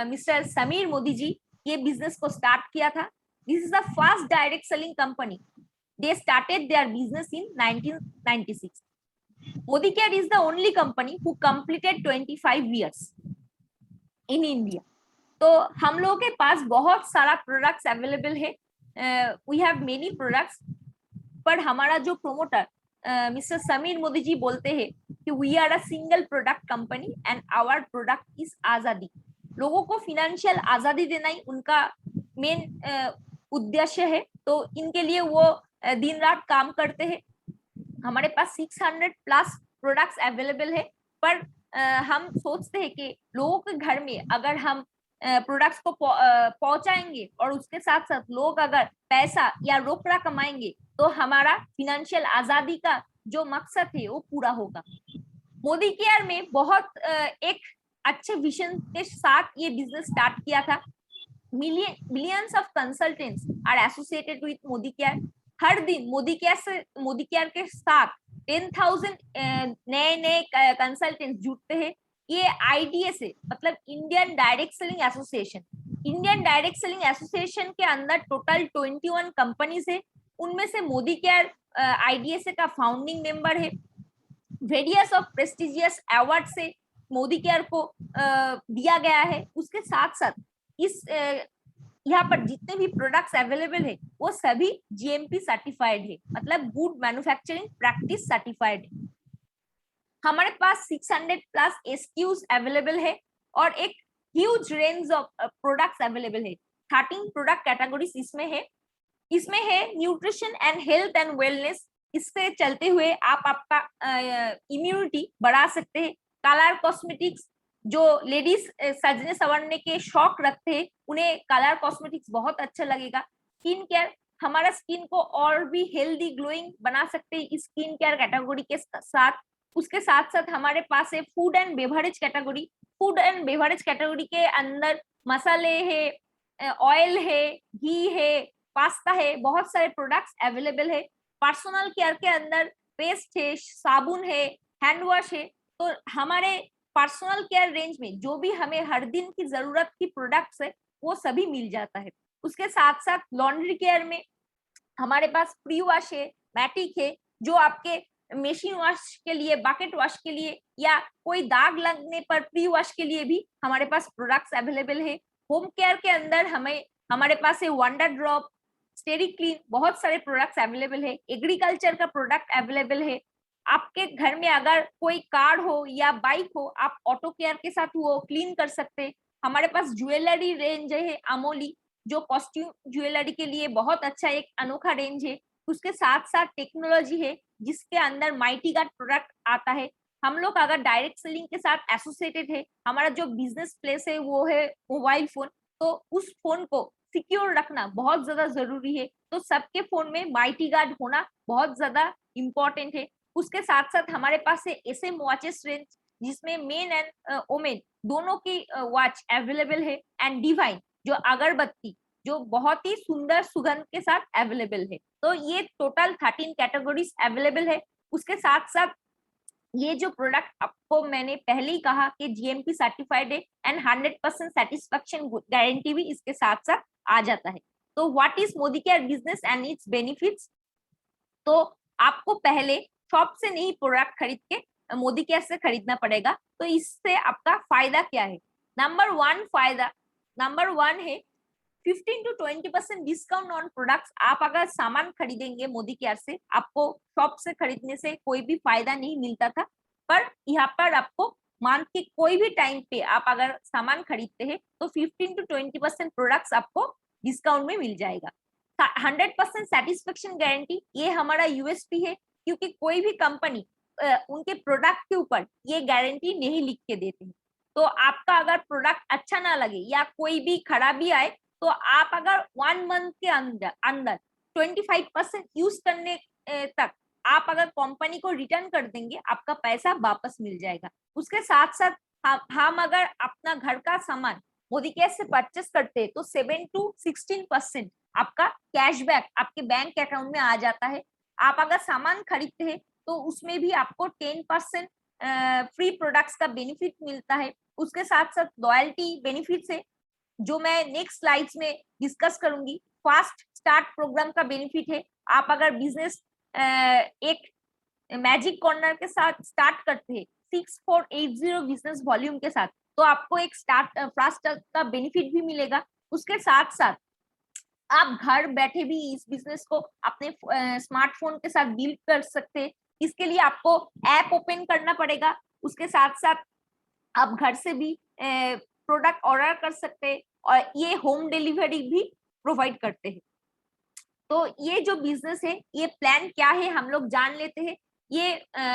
मिस्टर समीर मोदी जी ये बिजनेस को स्टार्ट किया था। This is the first direct selling company. They started their business in 1996। Modicare is the only company who completed 25 years in India. तो हम लोगों के पास बहुत सारा प्रोडक्ट्स अवेलेबल है। We have many products. पर हमारा जो प्रोमोटर मिस्टर समीर मोदी जी बोलते हैं कि we are a single product company and our product is आजादी। लोगों को फिनेंशियल आजादी देना ही उनका मेन उद्देश्य है। तो इनके लिए वो दिन रात काम करते हैं। हमारे पास 600+ प्रोडक्ट्स अवेलेबल है। पर हम सोचते हैं कि लोगों के घर में अगर हम प्रोडक्ट्स को पहुंचाएंगे और उसके साथ साथ लोग अगर पैसा या रोकड़ा कमाएंगे तो हमारा फिनेंशियल आजादी का जो मकसद है वो पूरा होगा। मोदी केयर में बहुत एक अच्छे विजन के साथ ये बिजनेस स्टार्ट किया था। Millions of consultants are associated with Modicare. हर दिन मोदी केयर के साथ 10,000 नए नए कंसल्टेंट जुटते हैं। ये आईडीए से मतलब Indian direct selling association, Indian direct selling association के अंदर टोटल 21 कंपनीज है। उनमें से मोदी केयर आईडीएसए का फाउंडिंग मेंबर है। वेरियस ऑफ प्रेस्टिजियस अवार्ड से मोदी केयर को दिया गया है। उसके साथ साथ इस यहाँ पर जितने भी प्रोडक्ट्स अवेलेबल है वो सभी जीएमपी सर्टिफाइड है, मतलब गुड मैन्युफैक्चरिंग प्रैक्टिस सर्टिफाइड है। हमारे पास 600 प्लस एसक्यूज अवेलेबल है और एक huge range of products available है। 13 प्रोडक्ट कैटेगरीज इसमें है nutrition and health and wellness. इससे चलते हुए आप आपका इम्यूनिटी बढ़ा सकते हैं। कलर कॉस्मेटिक्स, जो लेडीज सजने संवरने के शौक रखते हैं उन्हें कलर कॉस्मेटिक्स बहुत अच्छा लगेगा। स्किन केयर, हमारा स्किन को और भी हेल्दी ग्लोइंग बना सकते हैं इस स्किन केयर कैटेगरी के साथ। उसके साथ साथ हमारे पास है food and beverage category. Food and beverage category के अंदर मसाले है, ऑयल है, घी है, पास्ता है, बहुत सारे प्रोडक्ट्स अवेलेबल है। पर्सनल केयर के अंदर पेस्ट है, साबुन है, हैंड वॉश है। तो हमारे पर्सनल केयर रेंज में जो भी हमें हर दिन की जरूरत की प्रोडक्ट्स है वो सभी मिल जाता है। उसके साथ साथ लॉन्ड्री केयर में हमारे पास प्री वॉश है, मैटिक है, जो आपके मशीन वॉश के लिए, बकेट वॉश के लिए या कोई दाग लगने पर प्री वॉश के लिए भी हमारे पास प्रोडक्ट्स अवेलेबल है। होम केयर के अंदर हमारे पास है वंडर ड्रॉप, स्टेरी क्लीन, बहुत सारे प्रोडक्ट्स अवेलेबल है। एग्रीकल्चर का प्रोडक्ट अवेलेबल है। आपके घर में अगर कोई कार हो या बाइक हो, आप ऑटो केयर के साथ वो क्लीन कर सकते हैं। हमारे पास ज्वेलरी रेंज है अमोली, जो कॉस्ट्यूम ज्वेलरी के लिए बहुत अच्छा एक अनोखा रेंज है। उसके साथ साथ टेक्नोलॉजी है जिसके अंदर माइटी गार्ड प्रोडक्ट आता है। हम लोग अगर डायरेक्ट सेलिंग के साथ एसोसिएटेड है, हमारा जो बिजनेस प्लेस है वो है मोबाइल फोन, तो उस फोन को सिक्योर रखना बहुत ज्यादा जरूरी है। तो सबके फोन में माइटी गार्ड होना बहुत ज्यादा इम्पोर्टेंट है। उसके साथ साथ हमारे पास है एसएम वॉचेस रेंज, जिसमें मेन एंड वोमेन दोनों की वॉच अवेलेबल है। एंड डिवाइन, जो अगरबत्ती, जो बहुत ही सुंदर सुगंध के साथ अवेलेबल है। तो ये टोटल 13 कैटेगरीज अवेलेबल है। उसके साथ साथ ये जो प्रोडक्ट आपको मैंने पहले ही कहा कि जीएमपी सर्टिफाइड है एंड 100% सेटिस्फेक्शन गारंटी भी इसके साथ साथ आ जाता है। तो what is Modi care business and it's benefits? तो आपको पहले शॉप से नहीं प्रोडक्ट खरीद के मोदी केयर से खरीदना पड़ेगा। तो इससे आपका फायदा क्या है? नंबर वन है 15 to 20% डिस्काउंट ऑन प्रोडक्ट्स। आप अगर सामान खरीदेंगे मोदी केयर से, आपको शॉप से खरीदने से कोई भी फायदा नहीं मिलता था, पर यहाँ पर आपको मंथ के कोई भी टाइम पे आप अगर सामान खरीदते हैं तो 15 to 20% प्रोडक्ट्स आपको डिस्काउंट में मिल जाएगा। 100% सेटिस्फेक्शन गारंटी, ये हमारा यूएसपी है, क्योंकि कोई भी कंपनी उनके प्रोडक्ट के ऊपर ये गारंटी नहीं लिख के देते हैं। तो आपका अगर प्रोडक्ट अच्छा ना लगे या कोई भी खराबी आए, तो आप अगर 1 मंथ के अंदर अंदर 25% यूज करने तक आप अगर कंपनी को रिटर्न कर देंगे, आपका पैसा वापस मिल जाएगा। उसके साथ साथ हम अगर अपना घर का सामान मोदी केयर से परचेस करते हैं तो 7 to 16% आपका कैशबैक आपके बैंक अकाउंट में आ जाता है। आप अगर सामान खरीदते हैं तो उसमें भी आपको 10% फ्री प्रोडक्ट्स का बेनिफिट मिलता है। उसके साथ साथ लॉयल्टी बेनिफिट्स है, जो मैं नेक्स्ट स्लाइड्स में डिस्कस करूंगी। फास्ट स्टार्ट प्रोग्राम का बेनिफिट है। आप अगर बिजनेस एक मैजिक कॉर्नर के साथ स्टार्ट करते हैं 6480 बिजनेस वॉल्यूम के साथ, तो आपको एक फास्ट स्टार्ट का बेनिफिट भी मिलेगा। उसके साथ साथ आप घर बैठे भी इस बिजनेस को अपने स्मार्टफोन के साथ बिल्ड कर सकते हैं। इसके लिए आपको ऐप ओपन करना पड़ेगा। उसके साथ साथ आप घर से भी प्रोडक्ट ऑर्डर कर सकते हैं और ये होम डिलीवरी भी प्रोवाइड करते हैं। तो ये जो बिजनेस है, ये प्लान क्या है हम लोग जान लेते हैं। ये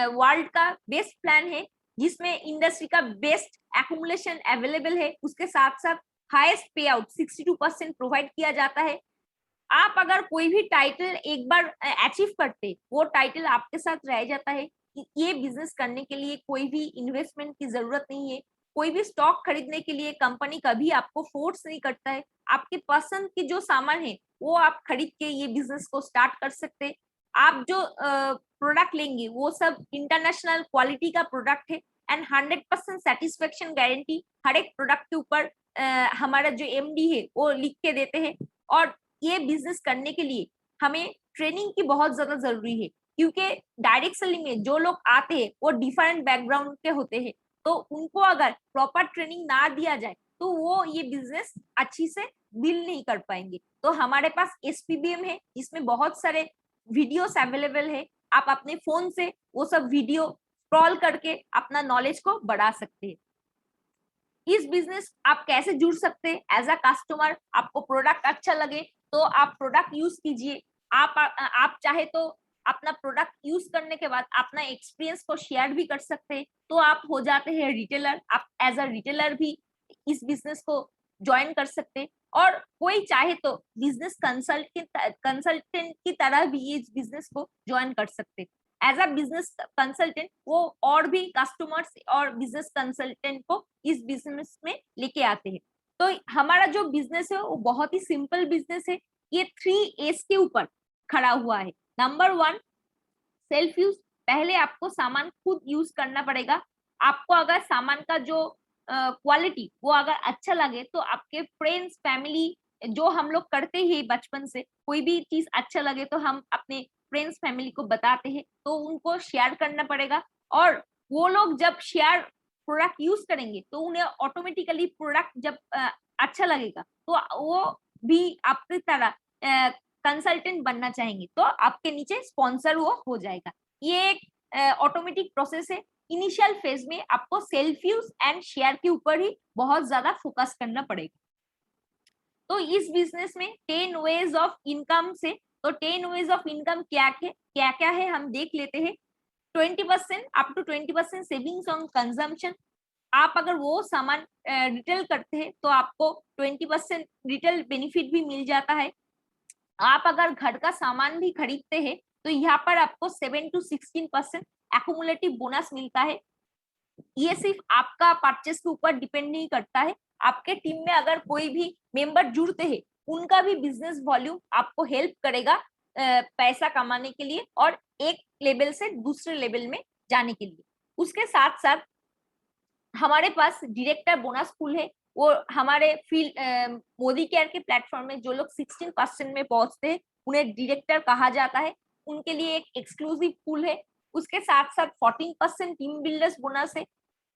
वर्ल्ड का बेस्ट प्लान है, जिसमें इंडस्ट्री का बेस्ट एक्यूमुलेशन अवेलेबल है। उसके साथ साथ हाईएस्ट पे आउट 62% प्रोवाइड किया जाता है। आप अगर कोई भी टाइटल एक बार अचीव करते, वो टाइटल आपके साथ रह जाता है। ये बिजनेस करने के लिए कोई भी इन्वेस्टमेंट की जरूरत नहीं है। कोई भी स्टॉक खरीदने के लिए कंपनी कभी आपको फोर्स नहीं करता है। आपके पसंद की जो सामान है वो आप खरीद के ये बिजनेस को स्टार्ट कर सकते हैं। आप जो प्रोडक्ट लेंगे वो सब इंटरनेशनल क्वालिटी का प्रोडक्ट है एंड 100% सेटिस्फेक्शन गारंटी हर एक प्रोडक्ट के ऊपर हमारा जो एमडी है वो लिख के देते हैं। और ये बिजनेस करने के लिए हमें ट्रेनिंग की बहुत ज्यादा जरूरी है, क्योंकि डायरेक्ट सेलिंग में जो लोग आते हैं वो डिफरेंट बैकग्राउंड के होते हैं, तो उनको अगर प्रॉपर ट्रेनिंग ना दिया जाए तो वो ये बिजनेस अच्छी से बिल्ड नहीं कर पाएंगे। तो हमारे पास एसपीबीएम है, इसमें बहुत सारे वीडियोस अवेलेबल है, आप अपने फोन से वो सब वीडियो स्क्रॉल करके अपना नॉलेज को बढ़ा सकते हैं। इस बिजनेस आप कैसे जुड़ सकते हैं एज अ कस्टमर, आपको प्रोडक्ट अच्छा लगे तो आप प्रोडक्ट यूज कीजिए। आप चाहे तो अपना प्रोडक्ट यूज करने के बाद अपना एक्सपीरियंस को शेयर भी कर सकते हैं, तो आप हो जाते हैं रिटेलर। आप एज अ रिटेलर भी इस बिजनेस को ज्वाइन कर सकते हैं। और कोई चाहे तो बिजनेस कंसल्टेंट की तरह भी इस बिजनेस को ज्वाइन कर सकते हैं। एज अ बिजनेस कंसल्टेंट वो और भी कस्टमर्स और बिजनेस कंसल्टेंट को इस बिजनेस में लेके आते हैं। तो हमारा जो बिजनेस है वो बहुत ही सिंपल बिजनेस है। ये 3 एस के ऊपर खड़ा हुआ है। Number 1, self use. पहले आपको सामान खुद यूज करना पड़ेगा। आपको अगर सामान का जो क्वालिटी वो अगर अच्छा लगे तो आपके फ्रेंड्स फैमिली, जो हम लोग करते ही बचपन से, कोई भी चीज अच्छा लगे तो हम अपने फ्रेंड्स फैमिली को बताते हैं, तो उनको शेयर करना पड़ेगा। और वो लोग जब शेयर प्रोडक्ट यूज करेंगे तो उन्हें ऑटोमेटिकली प्रोडक्ट जब अच्छा लगेगा तो वो भी आपकी तरह कंसल्टेंट बनना चाहेंगे, तो आपके नीचे स्पॉन्सर वो हो जाएगा। ये एक ऑटोमेटिक प्रोसेस है। इनिशियल फेज में आपको सेल्फ यूज एंड शेयर के ऊपर ही बहुत ज्यादा फोकस करना पड़ेगा। तो इस बिजनेस में 10 वेज ऑफ इनकम से, तो 10 वेज ऑफ इनकम क्या क्या है हम देख लेते हैं। 20% up to 20% savings on consumption. आप अगर वो सामान रिटेल करते हैं तो आपको 20% रिटेल बेनिफिट भी मिल जाता है। आप अगर घर का सामान भी खरीदते हैं तो यहाँ पर आपको 7 to 16% एक्यूमुलेटिव बोनस मिलता है। ये सिर्फ आपका परचेस के ऊपर डिपेंड नहीं करता है, आपके टीम में अगर कोई भी मेंबर जुड़ते हैं उनका भी बिजनेस वॉल्यूम आपको हेल्प करेगा पैसा कमाने के लिए और एक लेवल से दूसरे लेवल में जाने के लिए। उसके साथ साथ हमारे पास डायरेक्टर बोनस पूल है। वो हमारे फील्ड मोदी केयर के प्लेटफॉर्म में जो लोग 16% में पहुंचते हैं उन्हें डायरेक्टर कहा जाता है, उनके लिए एक एक्सक्लूसिव पूल है। उसके साथ साथ 14% टीम बिल्डर्स बोनस है।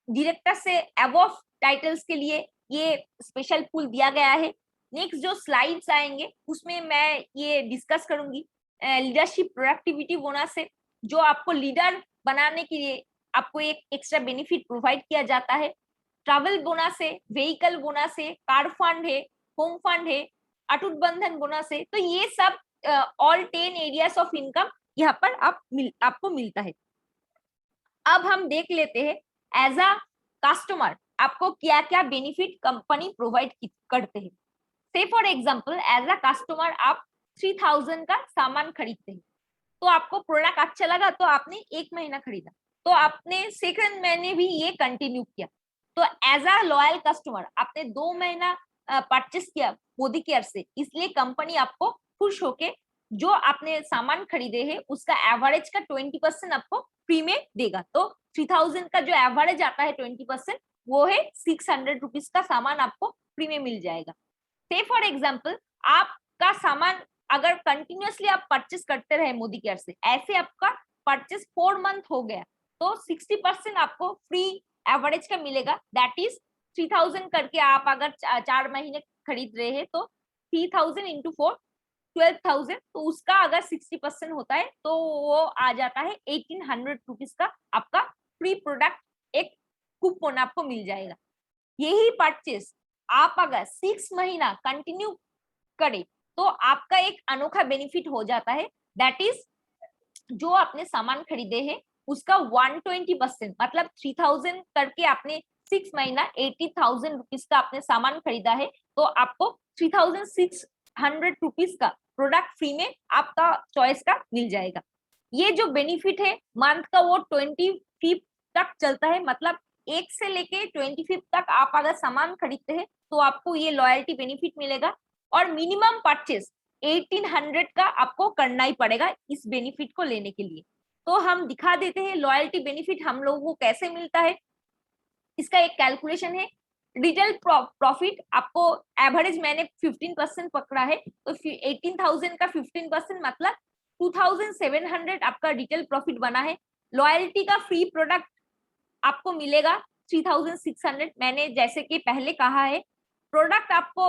डायरेक्टर से अबव टाइटल्स के लिए ये स्पेशल पूल दिया गया है। नेक्स्ट जो स्लाइड्स आएंगे उसमें मैं ये डिस्कस करूंगी। लीडरशिप प्रोडक्टिविटी बोनस है, जो आपको लीडर बनाने के लिए आपको एक एक्स्ट्रा बेनिफिट प्रोवाइड किया जाता है। ट्रैवल बोनस है, व्हीकल बोनस है, कार फंड है, होम फंड है, अटूट बंधन बोनस है। तो ये सब ऑल 10 एरियाज ऑफ इनकम यहाँ पर आपको मिलता है। अब हम देख लेते हैं एज अ कस्टमर आपको क्या क्या बेनिफिट कंपनी प्रोवाइड करते हैं। Say for example as a customer आप 3000 का सामान खरीदते हैं, तो आपको प्रोडक्ट अच्छा लगा तो आपने 1 महीना खरीदा, तो आपने सेकंड महीने भी ये कंटिन्यू किया, तो एज अ लॉयल कस्टमर आपने 2 महीना परचेस किया मोदी केयर से, इसलिए कंपनी आपको खुश होके जो आपने सामान खरीदे हैं उसका एवरेज का 20% आपको फ्री में देगा। तो 3000 का जो एवरेज आता है 20% वो है 600 रुपीज का सामान आपको फ्री में मिल जाएगा। से फॉर एग्जाम्पल आपका सामान अगर कंटिन्यूअसली आप परचेस करते रहे मोदी केयर से, ऐसे आपका परचेस 4 मंथ हो गया तो 60% आपको फ्री एवरेज का मिलेगा। दैट इज 3000 करके आप अगर 4 महीने खरीद रहे हैं तो 3000 इंटू 4 12,000, तो उसका अगर 60% होता है तो वो आ जाता है 1800 रुपीज का आपका फ्री प्रोडक्ट एक कूपन आपको मिल जाएगा। यही परचेस आप अगर 6 महीना कंटिन्यू करें तो आपका एक अनोखा बेनिफिट हो जाता है। दैट इज जो आपने सामान खरीदे हैं उसका 120%, मतलब 3000 करके आपने 6 महीना 80,000 रुपीज का आपने सामान खरीदा है तो आपको 3600 रुपीज का प्रोडक्ट फ्री में आपका चॉइस का मिल जाएगा। ये जो बेनिफिट है मंथ का वो 25 तक चलता है, मतलब 1 से लेके 25 तक आप अगर सामान खरीदते हैं तो आपको ये लॉयल्टी बेनिफिट मिलेगा। और मिनिमम परचेस 1800 का आपको करना ही पड़ेगा इस बेनिफिट को लेने के लिए। तो हम दिखा देते हैं लॉयल्टी बेनिफिट हम लोगों को कैसे मिलता है। इसका एक कैलकुलेशन है। रिटेल प्रॉफिट आपको एवरेज मैंने 15% पकड़ा है, तो 18,000 का 15% मतलब 2,700 आपका रिटेल प्रॉफिट बना है। लॉयल्टी का फ्री प्रोडक्ट आपको मिलेगा 3,600। मैंने जैसे कि पहले कहा है, प्रोडक्ट आपको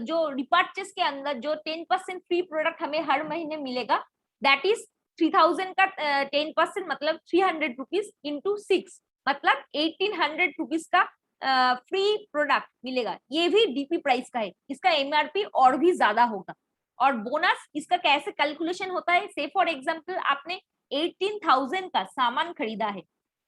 जो रिपर्चेस के अंदर जो 10% फ्री प्रोडक्ट हमें हर महीने मिलेगा, दैट इज 3,000 का 10% मतलब 300 रुपीज इंटू 6 मतलब 1,800 रुपीज का फ्री प्रोडक्ट मिलेगा। ये भी डीपी प्राइस का है, इसका एमआरपी और भी ज्यादा होगा। और बोनस इसका कैसे कैलकुलेशन होता है, से फॉर एग्जाम्पल आपने 18,000 का सामान खरीदा है,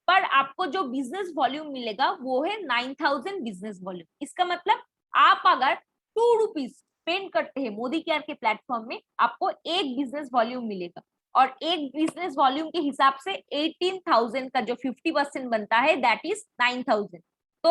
पर आपको जो बिजनेस वॉल्यूम मिलेगा वो है 9,000 बिजनेस वॉल्यूम। इसका मतलब आप अगर 2 रुपीज स्पेंड करते हैं मोदी केयर के प्लेटफॉर्म में, आपको एक बिजनेस वॉल्यूम मिलेगा। और एक बिजनेस वॉल्यूम के हिसाब से 18,000 का जो 50% बनता है दैट इज 9,000। तो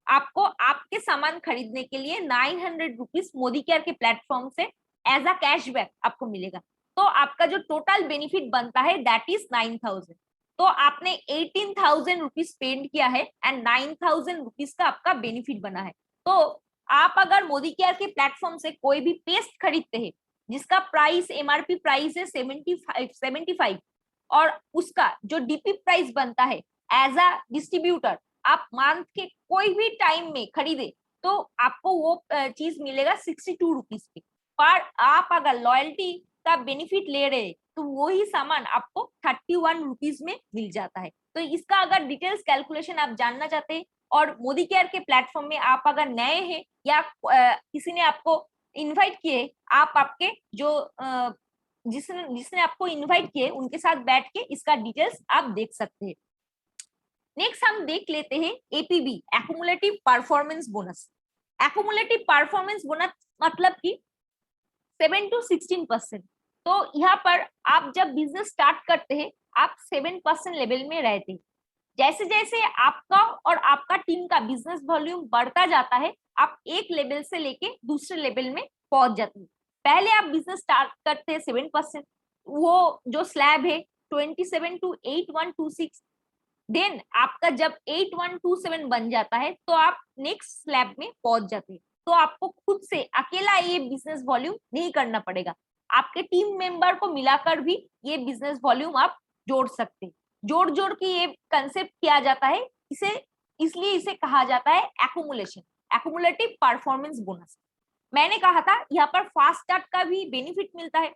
आपको आपके सामान खरीदने के लिए 900 रुपीज मोदी केयर के प्लेटफॉर्म से एज अ कैशबैक आपको मिलेगा। तो आपका जो टोटल बेनिफिट बनता है दैट इज 9,000। तो आपने 18,000 रुपीज स्पेंड किया है एंड 9,000 रुपीज का आपका बेनिफिट बना है। तो आप अगर मोदी केयर के प्लेटफॉर्म से कोई भी पेस्ट खरीदते हैं जिसका प्राइस एमआरपी प्राइस है 75 और उसका जो डीपी प्राइस बनता है एज अ डिस्ट्रीब्यूटर, आप मंथ के कोई भी टाइम में खरीदे तो आपको वो चीज मिलेगा 62 रुपीज पे। पर आप अगर लॉयल्टी का बेनिफिट ले रहे हैं तो वही सामान आपको 31 रुपीज में मिल जाता है। तो इसका अगर डिटेल्स कैलकुलेशन आप जानना चाहते हैं और मोदी केयर के प्लेटफॉर्म में आप अगर नए हैं या किसी ने आपको इनवाइट किए, आप आपके जो जिसने जिसने आपको इनवाइट किए उनके साथ बैठ के इसका डिटेल्स आप देख सकते हैं। नेक्स्ट हम देख लेते हैं APB, accumulative performance bonus. Accumulative performance bonus मतलब कि 7 to 16%। तो यहाँ पर आप जब बिजनेस स्टार्ट करते हैं आप 7% लेवल में रहते हैं। जैसे जैसे आपका और आपका टीम का बिजनेस वॉल्यूम बढ़ता जाता है, आप एक लेवल से लेके दूसरे लेवल में पहुंच जाते हैं। पहले आप बिजनेस स्टार्ट करते हैं 7%, वो जो स्लैब है 27 to 8126। देन आपका जब 8127 बन जाता है तो आप नेक्स्ट स्लैब में पहुंच जाते हैं। तो आपको खुद से अकेला ये बिजनेस वॉल्यूम नहीं करना पड़ेगा, आपके टीम मेंबर को मिलाकर भी ये बिजनेस वॉल्यूम आप जोड़ सकते हैं। जोड़ जोड़ के ये कंसेप्ट किया जाता है, इसे इसलिए इसे कहा जाता है एक्युमुलेशन, एक्युमुलेटिव परफॉर्मेंस बोनस। मैंने कहा था यहाँ पर फास्ट स्टार्ट का भी बेनिफिट मिलता है।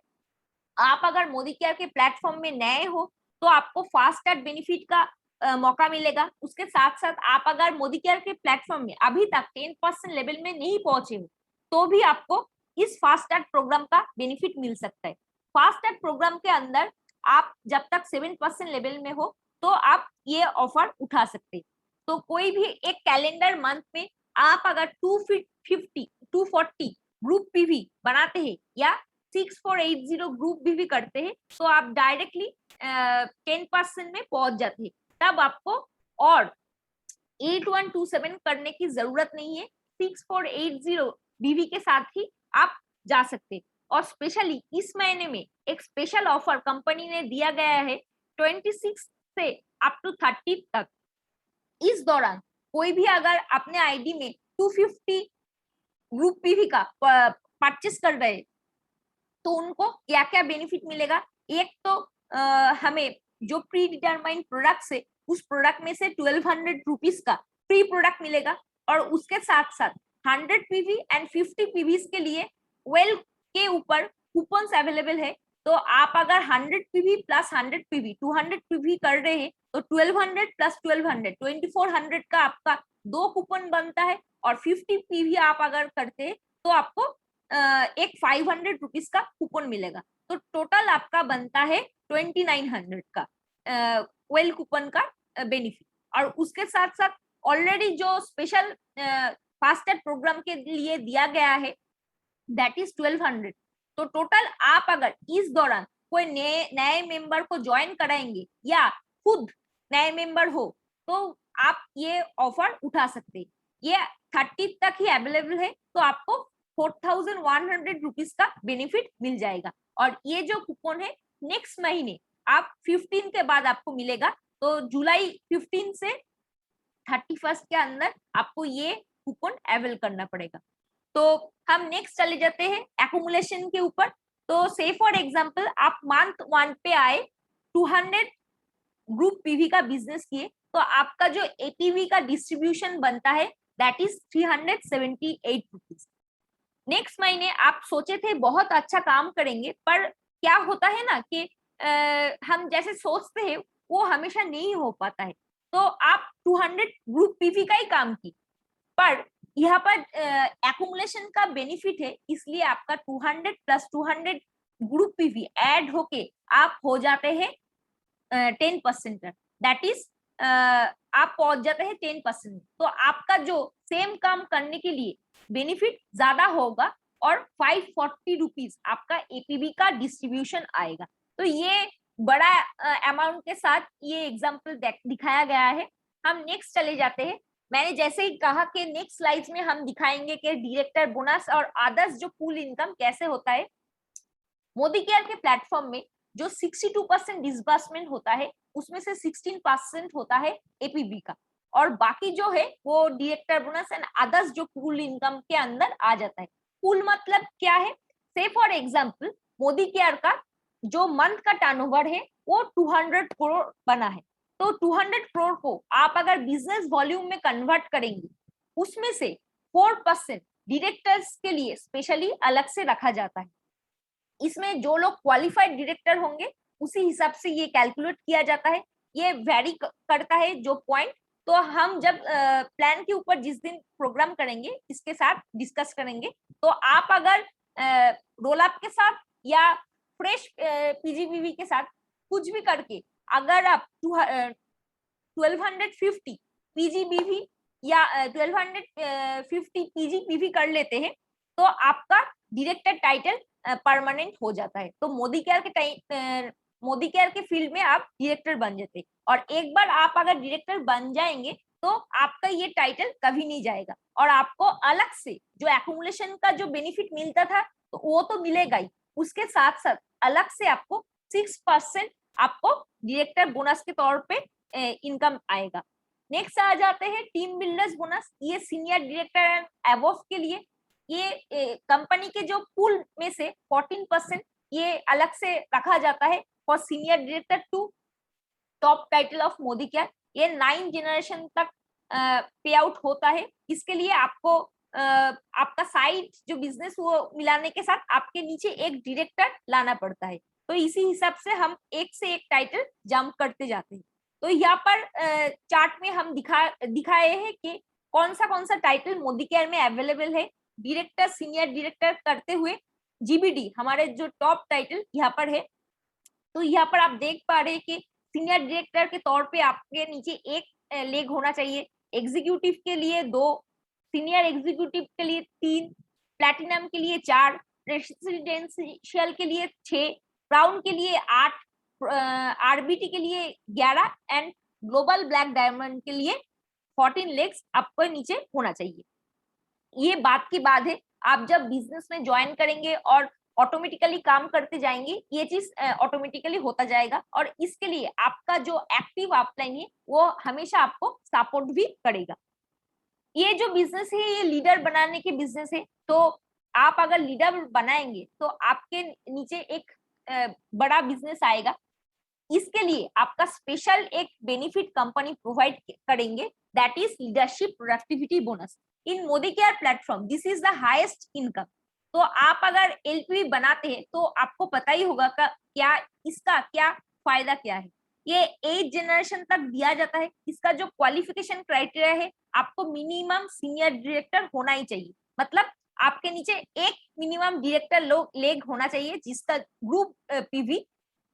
आप अगर मोदी केयर के प्लेटफॉर्म में नए हो तो आपको फास्ट स्टार्ट बेनिफिट का मौका मिलेगा। उसके साथ साथ आप अगर मोदी केयर के प्लेटफॉर्म में अभी तक 10% लेवल में नहीं पहुंचे हो तो भी आपको इस फास्ट स्टार्ट प्रोग्राम का बेनिफिट मिल सकता है। फास्ट स्टार्ट प्रोग्राम के अंदर आप जब तक 7% लेवल में हो तो आप ये ऑफर उठा सकते हैं। तो कोई भी एक कैलेंडर मंथ में आप अगर 250 240 ग्रुप पीवी बनाते हैं या 6480 ग्रुप भी करते हैं तो आप डायरेक्टली 10% में पहुंच जाते हैं। तब आपको और 8127 करने की जरूरत नहीं है, 6480 बीवी के साथ ही आप जा सकते हैं। और स्पेशली इस महीने में एक स्पेशल ऑफर कंपनी ने दिया गया है 26 से अप टू 30 तक। इस दौरान कोई भी अगर अपने आईडी में 250 ग्रुप पीवी का परचेस कर रहे तो उनको क्या क्या बेनिफिट मिलेगा। एक तो हमें जो प्री डिटरमाइंड प्रोडक्ट है उस प्रोडक्ट में से 1200 रुपीज का फ्री प्रोडक्ट मिलेगा। और उसके साथ साथ 100 पीवी एंड 50 पीवी के लिए वेल के ऊपर कूपन्स अवेलेबल है। तो आप अगर 100 पीवी प्लस 100 पीवी 200 पीवी कर रहे हैं तो 1200 प्लस 1200 2400 का आपका 2 कूपन बनता है। और 50 पीवी आप अगर करते हैं तो आपको एक 500 रुपीज का कूपन मिलेगा। तो टोटल आपका बनता है 2900 का वेल कूपन का बेनिफिट। और उसके साथ साथ ऑलरेडी जो स्पेशल फास्टर प्रोग्राम के लिए दिया गया है दैट इज 1200। तो टोटल आप अगर इस दौरान कोई नए मेंबर को ज्वाइन कराएंगे या खुद नए मेंबर हो तो आप ये ऑफर उठा सकते हैं। ये 30 तक ही अवेलेबल है। तो आपको 4,100 रुपीज का बेनिफिट मिल जाएगा। और ये जो कूपन है नेक्स्ट महीने आप 15 के बाद आपको मिलेगा, तो जुलाई 15 से 31 के अंदर आपको ये कूपन अवेल करना पड़ेगा। तो हम नेक्स्ट चले जाते हैं एक्यूमुलेशन के ऊपर। तो से फॉर एग्जांपल आप मंथ 1 पे आए, 200 ग्रुप पीवी का बिजनेस किए, तो आपका जो एपीवी का डिस्ट्रीब्यूशन बनता है दैट इज 378 रुपीज। नेक्स्ट महीने आप सोचे थे बहुत अच्छा काम करेंगे, पर क्या होता है ना कि हम जैसे सोचते हैं वो हमेशा नहीं हो पाता है। तो आप 200 ग्रुप पीवी का ही काम की, पर यहाँ पर एक्यूमुलेशन का बेनिफिट है, इसलिए आपका 200 प्लस 200 ग्रुप पीवी ऐड होके आप हो जाते हैं 10%, दैट इज आप पहुंच जाते हैं 10%। तो आपका जो सेम काम करने के लिए बेनिफिट ज्यादा होगा और 540 रुपीज आपका एपीबी का डिस्ट्रीब्यूशन आएगा। तो ये बड़ा अमाउंट के साथ ये एग्जांपल दिखाया गया है। हम नेक्स्ट चले जाते हैं। मैंने जैसे ही कहा कि नेक्स्ट स्लाइड्स में हम दिखाएंगे कि डायरेक्टर बोनस और अदर्स जो पूल इनकम कैसे होता है। मोदी केयर के प्लेटफॉर्म में जो 62% डिसबर्समेंट होता है उसमें से 16% होता है एपीबी का, और बाकी जो है वो डायरेक्टर बोनस एंड अदर्स जो पूल इनकम के अंदर आ जाता है। पूल मतलब क्या है? Say for example Modi care का जो मंथ का टर्नओवर है वो 200 करोड़ बना है, तो 200 करोड़ को आप अगर बिजनेस वॉल्यूम में कन्वर्ट करेंगे, उसमें से 4% डायरेक्टर्स के लिए स्पेशली अलग से रखा जाता है। इसमें जो लोग क्वालिफाइड डायरेक्टर होंगे उसी हिसाब से ये कैलकुलेट किया जाता है। ये वेरी करता है जो पॉइंट, तो हम जब प्लान के ऊपर जिस दिन प्रोग्राम करेंगे इसके साथ डिस्कस करेंगे। तो आप अगर रोल अप के साथ या फ्रेश पीजीबीवी के साथ कुछ भी करके अगर आप 1250 पीजीबीवी या 1250 पीजीपीवी कर लेते हैं तो आपका डायरेक्टर टाइटल परमानेंट हो जाता है। तो मोदी केयर के फील्ड में आप डायरेक्टर बन जाते हैं, और एक बार आप अगर डायरेक्टर बन जाएंगे तो आपका ये टाइटल कभी नहीं जाएगा, और आपको अलग से जो एक्यूमुलेशन का जो बेनिफिट मिलता था तो वो तो मिलेगा ही, उसके साथ साथ अलग से आपको 6% आपको डायरेक्टर बोनस के तौर पे इनकम आएगा। नेक्स्ट आ जाते हैं टीम बिल्डर्स बोनस। ये सीनियर डायरेक्टर एंड अबव के लिए ये कंपनी के जो पूल में से 14% ये अलग से रखा जाता है for senior director to top title of Modicare. ये 9 जनरेशन तक पे आउट होता है। इसके लिए आपको आपका साइड जो बिजनेस वो मिलाने के साथ आपके नीचे एक डायरेक्टर लाना पड़ता है। तो इसी हिसाब से हम एक से एक टाइटल जंप करते जाते हैं। तो यहाँ पर चार्ट में हम दिखाए हैं कि कौन सा टाइटल मोदी केयर में अवेलेबल है। डायरेक्टर सीनियर डायरेक्टर करते हुए जीबीडी हमारे जो टॉप टाइटल यहाँ पर है। तो यहाँ पर आप देख पा रहे हैं कि सीनियर डायरेक्टर के तौर पे आपके नीचे एक लेग होना चाहिए, एग्जीक्यूटिव के लिए 2, सीनियर एग्जीक्यूटिव के लिए 3, प्लैटिनम के लिए 4, रेसिडेंशियल के लिए 6, ब्राउन के लिए 8, आरबीटी के लिए 11 एंड ग्लोबल ब्लैक डायमंड के लिए 14 लेग्स आपको नीचे होना चाहिए। ये बात की बात है, आप जब बिजनेस में ज्वाइन करेंगे और ऑटोमेटिकली काम करते जाएंगे ये चीज ऑटोमेटिकली होता जाएगा, और इसके लिए आपका जो एक्टिव अपलाइन है वो हमेशा आपको सपोर्ट भी करेगा। ये जो बिजनेस है ये लीडर बनाने के बिजनेस है, तो आप अगर लीडर बनाएंगे तो आपके नीचे एक बड़ा बिजनेस आएगा। इसके लिए आपका स्पेशल एक बेनिफिट कंपनी प्रोवाइड करेंगे, that is leadership productivity bonus in Modi care platform. This is the highest income. तो आप अगर एलपीवी बनाते हैं तो आपको पता ही होगा क्या इसका क्या फायदा क्या है। ये 8 जनरेशन तक दिया जाता है। इसका जो क्वालिफिकेशन क्राइटेरिया है, आपको मिनिमम सीनियर डायरेक्टर होना ही चाहिए, मतलब आपके नीचे एक मिनिमम डायरेक्टर लेग होना चाहिए जिसका ग्रुप पीवी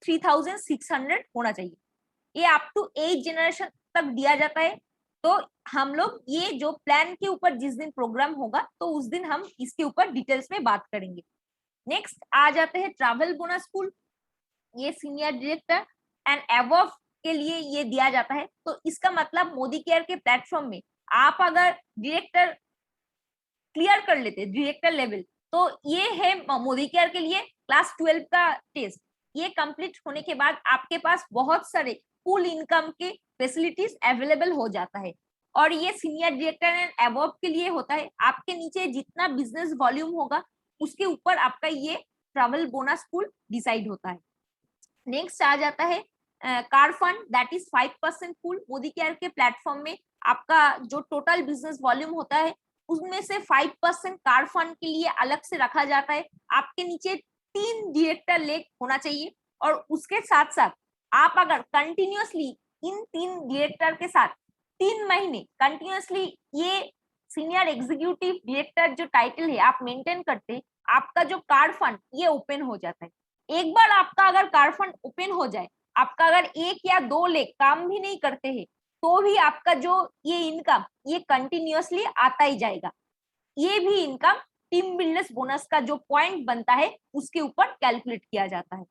3600 होना चाहिए। ये अप टू 8 जनरेशन तक दिया जाता है। तो हम लोग ये जो प्लान के ऊपर जिस दिन प्रोग्राम होगा तो उस दिन हम इसके ऊपर डिटेल्स में बात करेंगे। नेक्स्ट आ जाते हैं ट्रैवल बोनस पूल। ये सीनियर डायरेक्टर एंड अबव के लिए ये दिया जाता है। तो इसका मतलब मोदी केयर के प्लेटफॉर्म में आप अगर डायरेक्टर क्लियर कर लेते, डायरेक्टर लेवल, तो ये है मोदी केयर के लिए क्लास 12 का टेस्ट। ये कंप्लीट होने के बाद आपके पास बहुत सारे फुल इनकम के फैसिलिटीज अवेलेबल हो जाता है। और ये सीनियर डायरेक्टर एंड अबव के लिए होता है। आपके नीचे जितना बिजनेस वॉल्यूम होगा उसके ऊपर आपका ये ट्रैवल बोनस पूल डिसाइड होता है। नेक्स्ट आ जाता है car fund, that is 5% pool. Modi care के प्लेटफॉर्म में आपका जो टोटल बिजनेस वॉल्यूम होता है उसमें से 5% कार फंड के लिए अलग से रखा जाता है। आपके नीचे 3 डायरेक्टर लेग होना चाहिए और उसके साथ साथ आप अगर कंटिन्यूअसली इन 3 डायरेक्टर के साथ 3 महीने कंटिन्यूअसली ये सीनियर एग्जीक्यूटिव डायरेक्टर जो टाइटल है आप मेंटेन करते, आपका जो कार फंड ये ओपन हो जाता है। एक बार आपका अगर कार फंड ओपन हो जाए, आपका अगर 1 या 2 लेग काम भी नहीं करते हैं तो भी आपका जो ये इनकम ये कंटिन्यूअसली आता ही जाएगा। ये भी इनकम टीम बिल्डर्स बोनस का जो पॉइंट बनता है उसके ऊपर कैलकुलेट किया जाता है।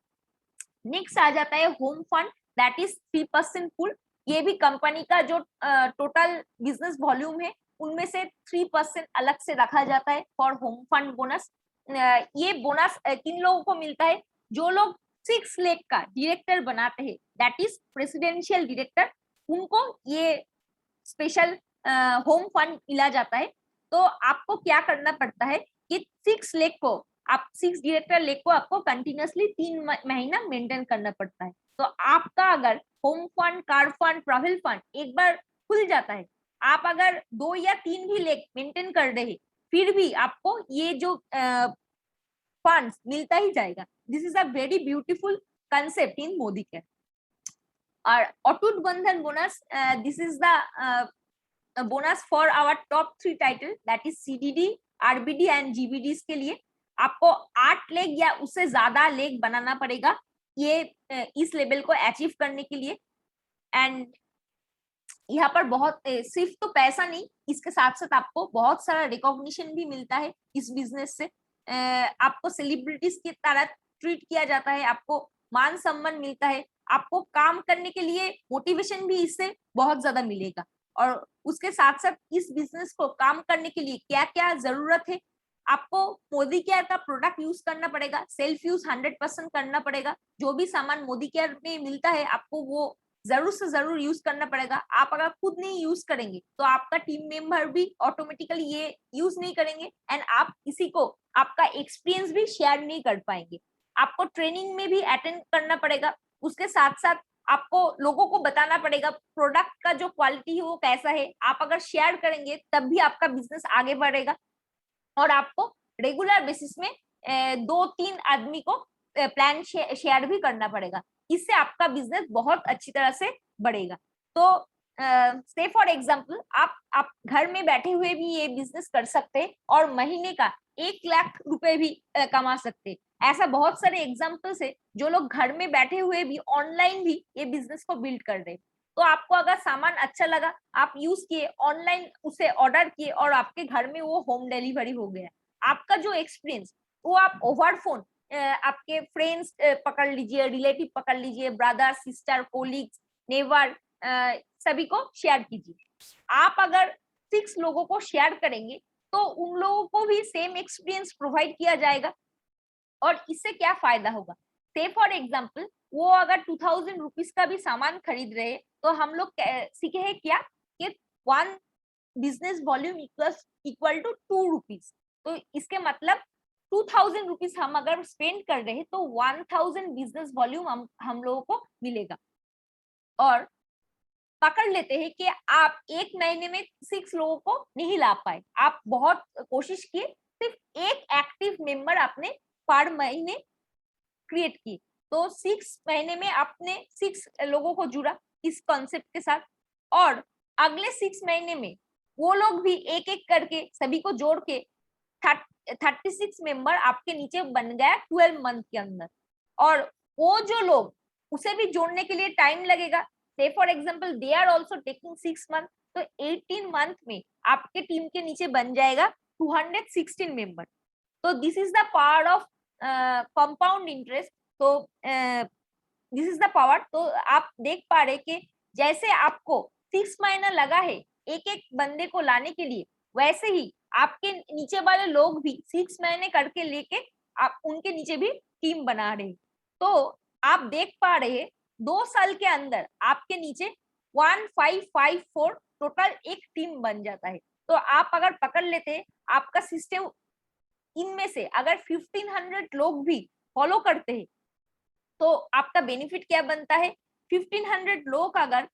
नेक्स्ट आ जाता है home fund, that is 3% pool. ये भी कंपनी का जो टोटल बिजनेस वॉल्यूम है उनमें से 3% अलग से रखा जाता है फॉर होम फंड बोनस। ये बोनस किन लोगों को मिलता है? जो लोग 6 लेख का डायरेक्टर बनाते हैं, दैट इज प्रेसिडेंशियल डायरेक्टर, उनको ये स्पेशल होम फंड मिला जाता है। तो आपको क्या करना पड़ता है कि 6 लेख को आप 6 डायरेक्टर लेख को आपको कंटिन्यूअसली 3 महीना मेंटेन करना पड़ता है। तो आपका अगर home fund, car fund, travel fund एक बार खुल जाता है, आप अगर 2 या 3 भी लेख मेंटेन कर रहे हैं फिर भी आपको ये जो फंड्स मिलता ही जाएगा। This is a very beautiful concept in Modicare. और अटूट बंधन bonus, this is the bonus for our top 3 title, that is CDD, RBD and GBD के लिए। आपको 8 लेग या उससे ज्यादा लेग बनाना पड़ेगा ये इस लेवल को अचीव करने के लिए। एंड यहाँ पर बहुत सिर्फ तो पैसा नहीं, इसके साथ साथ आपको बहुत सारा रिकॉग्निशन भी मिलता है इस बिजनेस से। आपको सेलिब्रिटीज की तरह ट्रीट किया जाता है, आपको मान सम्मान मिलता है, आपको काम करने के लिए मोटिवेशन भी इससे बहुत ज्यादा मिलेगा। और उसके साथ साथ इस बिजनेस को काम करने के लिए क्या क्या जरूरत है, आपको मोदी केयर का प्रोडक्ट यूज करना पड़ेगा, सेल्फ यूज 100% करना पड़ेगा। जो भी सामान मोदी केयर में मिलता है आपको वो जरूर से जरूर यूज करना पड़ेगा। आप अगर खुद नहीं यूज करेंगे तो आपका टीम मेंबर भी ऑटोमेटिकली ये यूज नहीं करेंगे एंड आप किसी को आपका एक्सपीरियंस भी शेयर नहीं कर पाएंगे। आपको ट्रेनिंग में भी अटेंड करना पड़ेगा। उसके साथ साथ आपको लोगों को बताना पड़ेगा प्रोडक्ट का जो क्वालिटी है वो कैसा है। आप अगर शेयर करेंगे तब भी आपका बिजनेस आगे बढ़ेगा। और आपको रेगुलर बेसिस में 2-3 आदमी को प्लान शेयर भी करना पड़ेगा। इससे आपका बिजनेस बहुत अच्छी तरह से बढ़ेगा। तो से फॉर एग्जाम्पल आप घर में बैठे हुए भी ये बिजनेस कर सकते हैं और महीने का 1 लाख रुपए भी कमा सकते हैं। ऐसा बहुत सारे एग्जाम्पल्स है जो लोग घर में बैठे हुए भी ऑनलाइन भी ये बिजनेस को बिल्ड कर रहे हैं। तो आपको अगर सामान अच्छा लगा, आप यूज किए, ऑनलाइन उसे ऑर्डर किए और आपके घर में वो होम डिलीवरी हो गया। आपका जो एक्सपीरियंस वो आप ओवर फोन आपके फ्रेंड्स पकड़ लीजिए, रिलेटिव पकड़ लीजिए, ब्रदर, सिस्टर, कोलीग्स, नेबर, सभी को शेयर कीजिए। आप अगर 6 लोगों को शेयर करेंगे तो उन लोगों को भी सेम एक्सपीरियंस प्रोवाइड किया जाएगा। और इससे क्या फायदा होगा? से फॉर एग्जाम्पल वो अगर 2000 रुपीज का भी सामान खरीद रहे तो हम लोग सीखे हैं क्या कि 1 business volume equal to 2 rupees. तो इसके मतलब 2000 रुपीज हम अगर स्पेंड कर रहे हैं तो 1000 बिजनेस वॉल्यूम हम लोगों को मिलेगा। और पकड़ लेते हैं कि आप एक महीने में 6 लोगों को नहीं ला पाए, आप बहुत कोशिश किए, सिर्फ एक एक्टिव मेंबर आपने पर महीने क्रिएट की, तो 6 महीने में आपने 6 लोगों को जुड़ा इस कॉन्सेप्ट के साथ। और अगले 6 महीने में वो लोग भी एक एक करके सभी को जोड़ के 36 मेंबर आपके नीचे बन गया 12 मंथ के अंदर। और वो जो लोग उसे भी जोड़ने के लिए टाइम लगेगा, say for example they are also taking 6 month, तो 18 मंथ में आपके टीम के नीचे बन जाएगा 216 मेंबर। तो this is the power of compound interest. तो दिस इज द पावर। तो आप देख पा रहे कि जैसे आपको 6 महीना लगा है एक एक बंदे को लाने के लिए, वैसे ही आपके नीचे वाले लोग भी 6 महीने करके लेके आप उनके नीचे भी टीम बना रहे। तो आप देख पा रहे 2 साल के अंदर आपके नीचे 1554 टोटल एक टीम बन जाता है। तो आप अगर पकड़ लेते आपका सिस्टम, इनमें से अगर 1500 लोग भी फॉलो करते हैं तो आपका बेनिफिट क्या बनता है? 1500 लोग अगर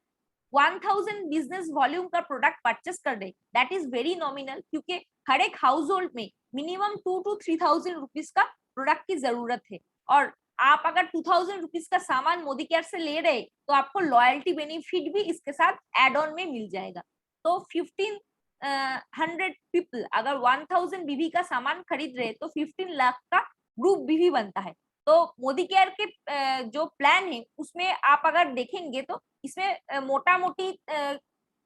1000 बिजनेस वॉल्यूम का प्रोडक्ट परचेस कर दे, दैट इज वेरी नॉमिनल, क्योंकि हर एक हाउस होल्ड में मिनिमम 2 to 3000 रुपीज का प्रोडक्ट की जरूरत है। और आप अगर 2000 रुपीज का सामान मोदी केयर से ले रहे तो आपको लॉयल्टी बेनिफिट भी इसके साथ एड ऑन में मिल जाएगा। तो 1500 पीपल अगर 1000 बीवी का सामान खरीद रहे तो 15 लाख का ग्रुप बीवी बनता है। तो मोदी केयर के जो प्लान है उसमें आप अगर देखेंगे तो इसमें मोटा मोटी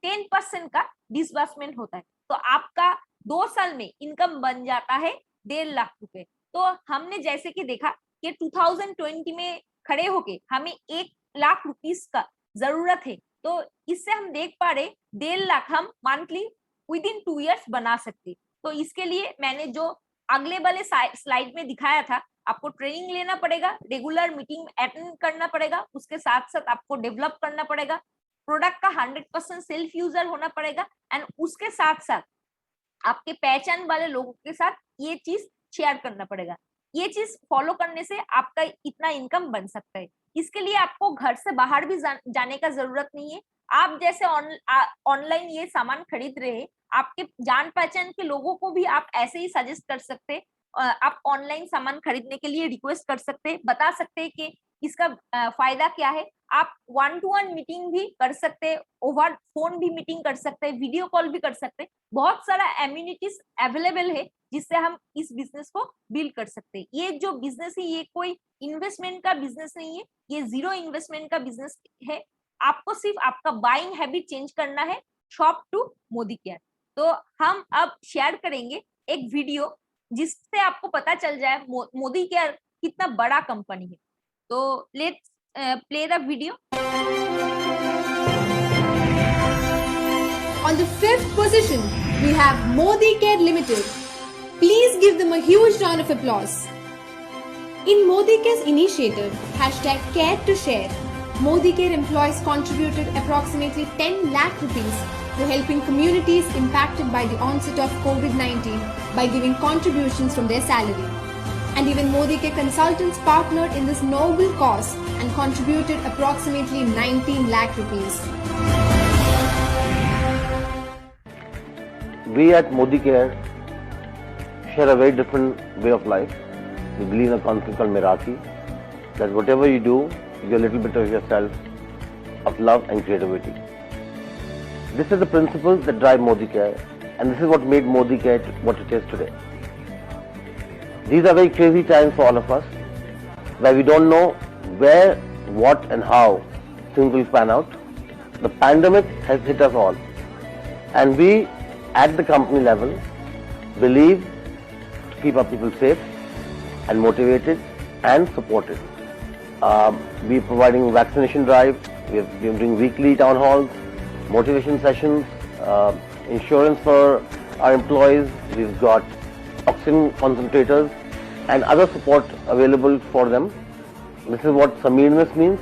10% का डिसबर्समेंट होता है। तो आपका 2 साल में इनकम बन जाता है 1.5 लाख रुपए। तो हमने जैसे कि देखा कि 2020 में खड़े होके हमें 1 लाख रुपीस का जरूरत है, तो इससे हम देख पा रहे 1.5 लाख हम मंथली विद इन 2 इयर्स बना सकते। तो इसके लिए मैंने जो अगले वाले स्लाइड में दिखाया था, आपको ट्रेनिंग लेना पड़ेगा, रेगुलर मीटिंग अटेंड करना पड़ेगा, उसके साथ साथ आपको डेवलप करना पड़ेगा, प्रोडक्ट का 100% सेल्फ यूजर होना पड़ेगा, एंड उसके साथ साथ आपके पहचान वाले लोगों के साथ ये चीज शेयर करना पड़ेगा। ये चीज फॉलो करने से आपका इतना इनकम बन सकता है। इसके लिए आपको घर से बाहर भी जाने का जरूरत नहीं है। आप जैसे ऑनलाइन ये सामान खरीद रहे हैं, आपके जान पहचान के लोगों को भी आप ऐसे ही सजेस्ट कर सकते हैं। आप ऑनलाइन सामान खरीदने के लिए रिक्वेस्ट कर सकते हैं, बता सकते हैं कि इसका फायदा क्या है। आप 1-to-1 मीटिंग भी कर सकते हैं, ओवर फोन भी मीटिंग कर सकते हैं, वीडियो कॉल भी कर सकते हैं। बहुत सारा एम्यूनिटीज अवेलेबल है जिससे हम इस बिजनेस को बिल्ड कर सकते हैं। ये जो बिजनेस है ये कोई इन्वेस्टमेंट का बिजनेस नहीं है, ये 0 इन्वेस्टमेंट का बिजनेस है। आपको सिर्फ आपका बाइंग हैबिट चेंज करना है, शॉप टू मोदी केयर। तो हम अब शेयर करेंगे एक वीडियो जिससे आपको पता चल जाए मोदी केयर कितना बड़ा कंपनी है। तो let's play the video. On the 5th position, we have Modi Care Limited. Please give them a huge round of applause. In Modi Care's initiative, #Care2Share, Modi Care employees contributed approximately 10 lakh rupees to helping communities impacted by the onset of COVID-19 by giving contributions from their salary. And even Modi Care consultants partnered in this noble cause and contributed approximately 19 lakh rupees. We at Modi Care share a very different way of life. We believe in a concept called Miraki, that whatever you do, you give a little bit of yourself, of love and creativity. This is the principles that drive Modi Care, and this is what made Modi Care what it is today. These are very crazy times for all of us, where we don't know where, what and how things will pan out. The pandemic has hit us all, and we at the company level believe to keep our people safe and motivated and supported. We're providing vaccination drive, we're doing weekly town halls, motivation sessions, insurance for our employees, we've got oxygen concentrators and other support available for them. This is what Sameerness means,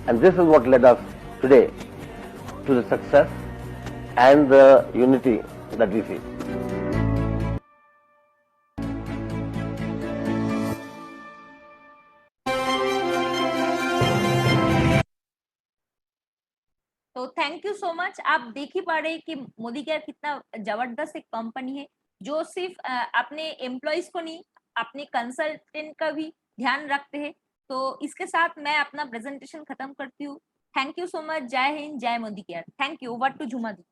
and this is what led us today to the success and the unity that we see. तो थैंक यू सो मच। आप देख ही पा रहे कि मोदी केयर कितना जबरदस्त एक कंपनी है जो सिर्फ अपने एम्प्लॉयज को नहीं, अपने कंसल्टेंट का भी ध्यान रखते हैं। तो इसके साथ मैं अपना प्रेजेंटेशन खत्म करती हूँ। Thank you so much. जय हिंद, जय Modicare. Thank you. Over to Jhuma ji.